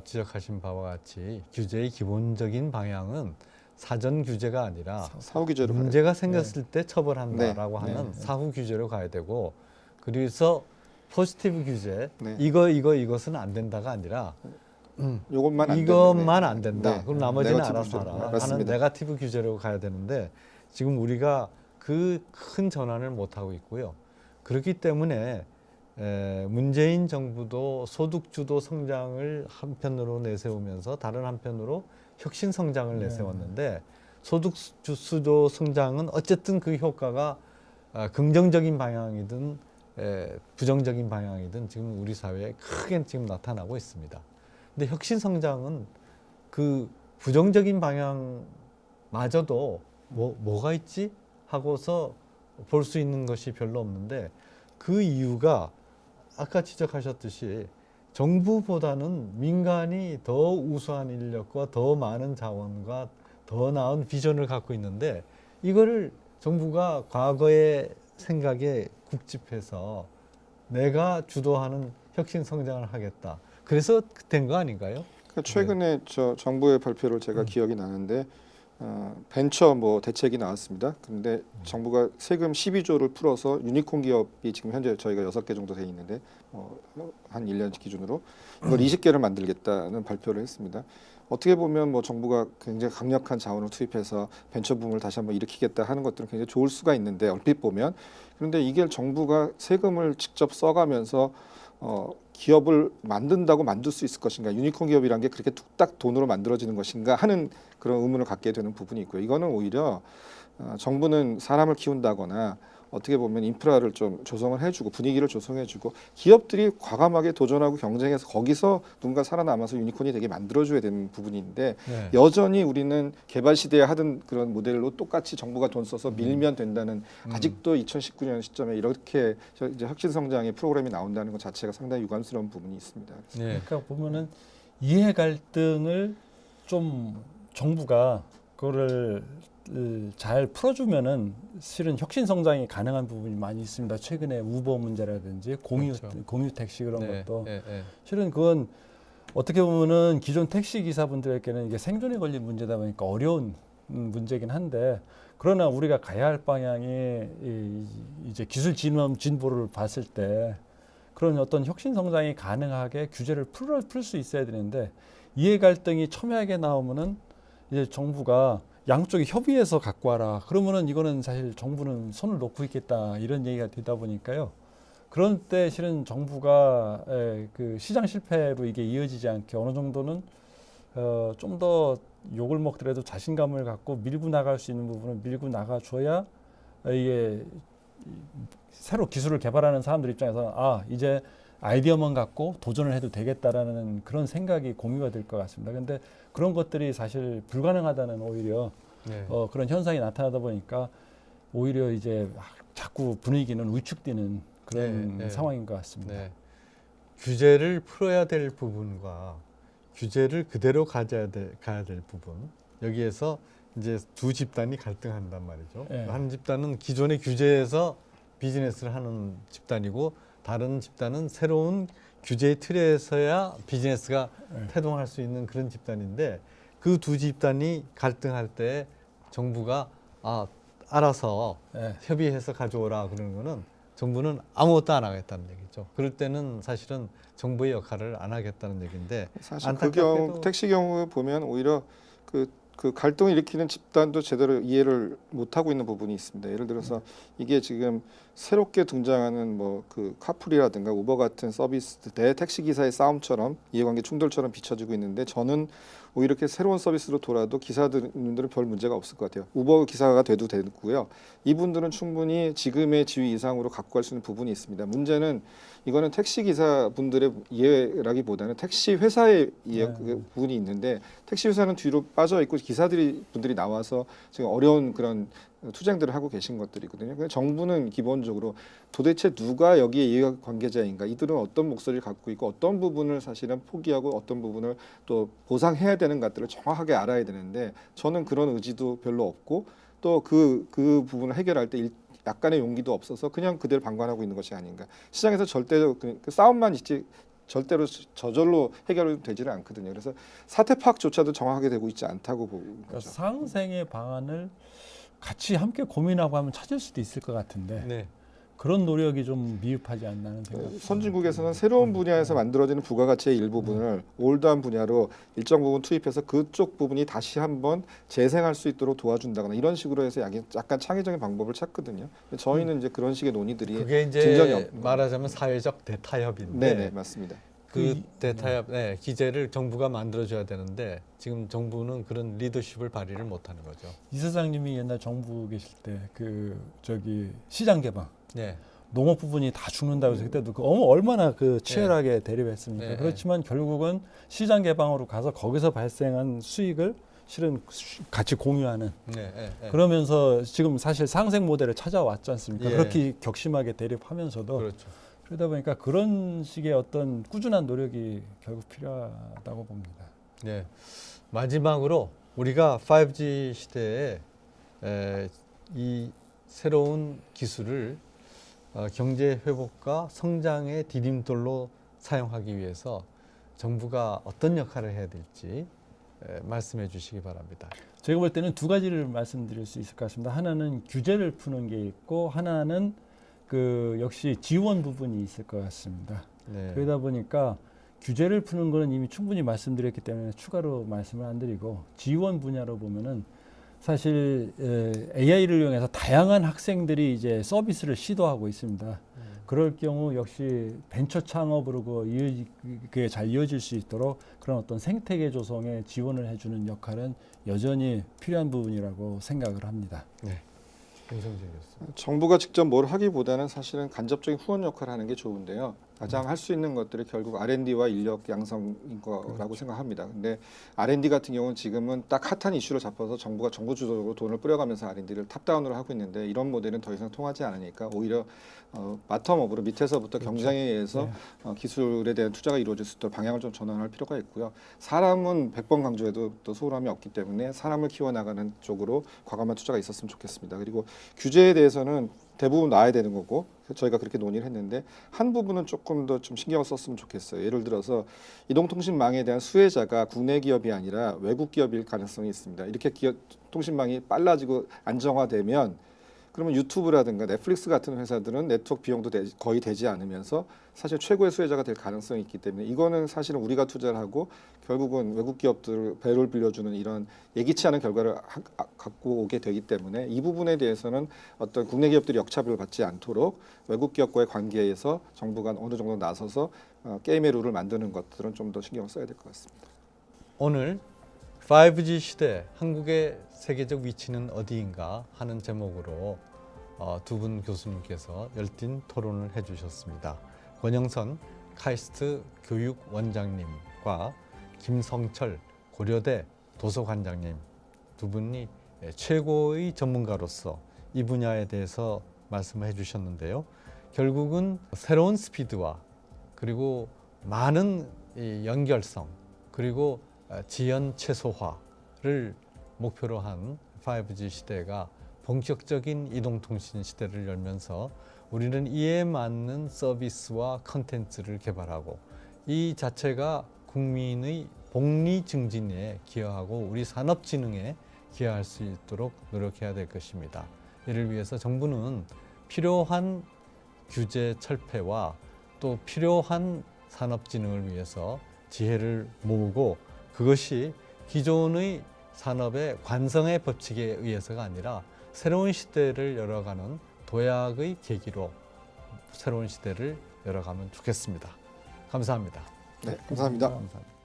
A: 지적하신 바와 같이 규제의 기본적인 방향은 사전 규제가 아니라
C: 사후 규제로
A: 문제가 생겼을 때 처벌한다라고 하는 사후 규제로 가야 되고, 그래서 포지티브 규제,
C: 네.
A: 이것은 안 된다가 아니라
C: 이것만
A: 안 된다.
C: 네.
A: 그럼 나머지는
C: 네거티브
A: 알아서
C: 규제로.
A: 하라 하는
C: 맞습니다.
A: 네거티브 규제로 가야 되는데 지금 우리가 그 큰 전환을 못 하고 있고요. 그렇기 때문에 문재인 정부도 소득주도 성장을 한편으로 내세우면서 다른 한편으로 혁신 성장을 내세웠는데 소득주도 성장은 어쨌든 그 효과가 긍정적인 방향이든 부정적인 방향이든 지금 우리 사회에 크게 지금 나타나고 있습니다. 근데 혁신 성장은 그 부정적인 방향마저도 뭐가 있지 하고서 볼 수 있는 것이 별로 없는데 그 이유가 아까 지적하셨듯이 정부보다는 민간이 더 우수한 인력과 더 많은 자원과 더 나은 비전을 갖고 있는데 이거를 정부가 과거의 생각에 국집해서 내가 주도하는 혁신 성장을 하겠다. 그래서 된 거 아닌가요?
C: 그러니까 최근에 저 정부의 발표를 제가 기억이 나는데 벤처 뭐 대책이 나왔습니다. 그런데 정부가 세금 12조를 풀어서 유니콘 기업이 지금 현재 저희가 6개 정도 돼 있는데 한 1년 기준으로 이걸 20개를 만들겠다는 발표를 했습니다. 어떻게 보면 뭐 정부가 굉장히 강력한 자원을 투입해서 벤처 붐을 다시 한번 일으키겠다 하는 것들은 굉장히 좋을 수가 있는데 얼핏 보면 그런데 이게 정부가 세금을 직접 써가면서 기업을 만든다고 만들 수 있을 것인가, 유니콘 기업이란 게 그렇게 뚝딱 돈으로 만들어지는 것인가 하는 그런 의문을 갖게 되는 부분이 있고요. 이거는 오히려 정부는 사람을 키운다거나 어떻게 보면 인프라를 좀 조성을 해주고 분위기를 조성해주고 기업들이 과감하게 도전하고 경쟁해서 거기서 누군가 살아남아서 유니콘이 되게 만들어줘야 되는 부분인데 여전히 우리는 개발 시대에 하던 그런 모델로 똑같이 정부가 돈 써서 밀면 된다는 아직도 2019년 시점에 이렇게 이제 혁신 성장의 프로그램이 나온다는 것 자체가 상당히 유감스러운 부분이 있습니다.
B: 그러니까 보면은 이해 갈등을 좀 정부가 그거를 잘 풀어주면은 실은 혁신 성장이 가능한 부분이 많이 있습니다. 최근에 우버 문제라든지 공유 택시 그런 것도 실은 그건 어떻게 보면은 기존 택시 기사분들에게는 이게 생존에 걸린 문제다 보니까 어려운 문제긴 한데, 그러나 우리가 가야 할 방향이 이제 기술 진보를 봤을 때 그런 어떤 혁신 성장이 가능하게 규제를 풀 수 있어야 되는데, 이해 갈등이 첨예하게 나오면은 이제 정부가 양쪽이 협의해서 갖고 와라. 그러면은 이거는 사실 정부는 손을 놓고 있겠다 이런 얘기가 되다 보니까요. 그런 때 실은 정부가 그 시장 실패로 이게 이어지지 않게 어느 정도는 좀 더 욕을 먹더라도 자신감을 갖고 밀고 나갈 수 있는 부분은 밀고 나가줘야 이게 새로 기술을 개발하는 사람들 입장에서 이제 아이디어만 갖고 도전을 해도 되겠다라는 그런 생각이 공유가 될 것 같습니다. 근데 그런 것들이 사실 불가능하다는 오히려 그런 현상이 나타나다 보니까 오히려 이제 자꾸 분위기는 위축되는 그런 상황인 것 같습니다.
A: 규제를 풀어야 될 부분과 규제를 그대로 가야 될 부분, 여기에서 이제 두 집단이 갈등한단 말이죠. 한 집단은 기존의 규제에서 비즈니스를 하는 집단이고, 다른 집단은 새로운 규제의 틀에서야 비즈니스가 태동할 수 있는 그런 집단인데, 그 두 집단이 갈등할 때 정부가 알아서 협의해서 가져오라 그러는 거는 정부는 아무것도 안 하겠다는 얘기죠. 그럴 때는 사실은 정부의 역할을 안 하겠다는 얘기인데,
C: 사실 그 경우 택시 경우 보면 오히려 그 갈등을 일으키는 집단도 제대로 이해를 못 하고 있는 부분이 있습니다. 예를 들어서 이게 지금 새롭게 등장하는 뭐 그 카풀이라든가 우버 같은 서비스 대 택시 기사의 싸움처럼 이해관계 충돌처럼 비춰지고 있는데, 저는 오히려 이렇게 새로운 서비스로 돌아도 기사들은 별 문제가 없을 것 같아요. 우버 기사가 돼도 되고요. 이분들은 충분히 지금의 지위 이상으로 갖고 갈 수 있는 부분이 있습니다. 문제는 이거는 택시 기사분들의 이해라기보다는 택시 회사의 이해 부분이 있는데, 택시 회사는 뒤로 빠져 있고 분들이 나와서 지금 어려운 그런 투쟁들을 하고 계신 것들이거든요. 근데 정부는 기본적으로 도대체 누가 여기에 이해관계자인가, 이들은 어떤 목소리를 갖고 있고 어떤 부분을 사실은 포기하고 어떤 부분을 또 보상해야 되는 것들을 정확하게 알아야 되는데, 저는 그런 의지도 별로 없고, 또 그 부분을 해결할 때 약간의 용기도 없어서 그냥 그대로 방관하고 있는 것이 아닌가. 시장에서 절대로 그 싸움만 있지 절대로 저절로 해결되지는 않거든요. 그래서 사태 파악조차도 정확하게 되고 있지 않다고 보고 있죠.
B: 그러니까 상생의 방안을 같이 함께 고민하고 하면 찾을 수도 있을 것 같은데 그런 노력이 좀 미흡하지 않나는 생각이
C: 선진국에서는 새로운 분야에서 만들어지는 부가가치의 일부분을 올드한 분야로 일정 부분 투입해서 그쪽 부분이 다시 한번 재생할 수 있도록 도와준다거나 이런 식으로 해서 약간 창의적인 방법을 찾거든요. 저희는 이제 그런 식의 논의들이
A: 그게
C: 진전이
A: 이제 말하자면 사회적 대타협인데,
C: 네네 맞습니다.
A: 그 대타협 기제를 정부가 만들어줘야 되는데, 지금 정부는 그런 리더십을 발휘를 못하는 거죠.
B: 이사장님이 옛날 정부 계실 때 시장 개방 농업 부분이 다 죽는다고 해서 그때도 얼마나 치열하게 대립했습니까? 그렇지만 결국은 시장 개방으로 가서 거기서 발생한 수익을 실은 같이 공유하는 그러면서 지금 사실 상생 모델을 찾아왔지 않습니까? 그렇게 격심하게 대립하면서도
A: 그렇죠.
B: 그러다 보니까 그런 식의 어떤 꾸준한 노력이 결국 필요하다고 봅니다.
A: 마지막으로 우리가 5G 시대에 이 새로운 기술을 경제 회복과 성장의 디딤돌로 사용하기 위해서 정부가 어떤 역할을 해야 될지 말씀해 주시기 바랍니다.
B: 제가 볼 때는 두 가지를 말씀드릴 수 있을 것 같습니다. 하나는 규제를 푸는 게 있고, 하나는 역시 지원 부분이 있을 것 같습니다. 그러다 보니까 규제를 푸는 거는 이미 충분히 말씀드렸기 때문에 추가로 말씀을 안 드리고, 지원 분야로 보면은 사실 AI를 이용해서 다양한 학생들이 이제 서비스를 시도하고 있습니다. 그럴 경우 역시 벤처 창업으로 그게 잘 이어질 수 있도록 그런 어떤 생태계 조성에 지원을 해주는 역할은 여전히 필요한 부분이라고 생각을 합니다.
A: 김성진 교수.
C: 정부가 직접 뭘 하기보다는 사실은 간접적인 후원 역할을 하는 게 좋은데요. 가장 할 수 있는 것들이 결국 R&D와 인력 양성인 거라고 생각합니다. 근데 R&D 같은 경우는 지금은 딱 핫한 이슈를 잡아서 정부가 정부 주도적으로 돈을 뿌려가면서 R&D를 탑다운으로 하고 있는데 이런 모델은 더 이상 통하지 않으니까 오히려 바텀업으로 밑에서부터 경쟁에 의해서 기술에 대한 투자가 이루어질 수 있도록 방향을 좀 전환할 필요가 있고요. 사람은 100번 강조해도 또 소홀함이 없기 때문에 사람을 키워나가는 쪽으로 과감한 투자가 있었으면 좋겠습니다. 그리고 규제에 대해서는 대부분 놔야 되는 거고 저희가 그렇게 논의를 했는데 한 부분은 조금 더 좀 신경을 썼으면 좋겠어요. 예를 들어서 이동통신망에 대한 수혜자가 국내 기업이 아니라 외국 기업일 가능성이 있습니다. 이렇게 통신망이 빨라지고 안정화되면 그러면 유튜브라든가 넷플릭스 같은 회사들은 네트워크 비용도 거의 되지 않으면서 사실 최고의 수혜자가 될 가능성이 있기 때문에 이거는 사실은 우리가 투자를 하고 결국은 외국 기업들 배를 빌려주는 이런 예기치 않은 결과를 갖고 오게 되기 때문에 이 부분에 대해서는 어떤 국내 기업들이 역차별을 받지 않도록 외국 기업과의 관계에서 정부가 어느 정도 나서서 게임의 룰을 만드는 것들은 좀 더 신경을 써야 될 것 같습니다.
A: 오늘 5G 시대 한국의 세계적 위치는 어디인가 하는 제목으로 두 분 교수님께서 열띤 토론을 해주셨습니다. 권영선 카이스트 교육원장님과 김성철 고려대 도서관장님 두 분이 최고의 전문가로서 이 분야에 대해서 말씀을 해주셨는데요. 결국은 새로운 스피드와 그리고 많은 이 연결성 그리고 지연 최소화를 목표로 한 5G 시대가 본격적인 이동통신 시대를 열면서 우리는 이에 맞는 서비스와 컨텐츠를 개발하고 이 자체가 국민의 복리 증진에 기여하고 우리 산업 진흥에 기여할 수 있도록 노력해야 될 것입니다. 이를 위해서 정부는 필요한 규제 철폐와 또 필요한 산업 진흥을 위해서 지혜를 모으고 그것이 기존의 산업의 관성의 법칙에 의해서가 아니라 새로운 시대를 열어가는 도약의 계기로 새로운 시대를 열어가면 좋겠습니다. 감사합니다.
C: 네, 감사합니다.
A: 감사합니다.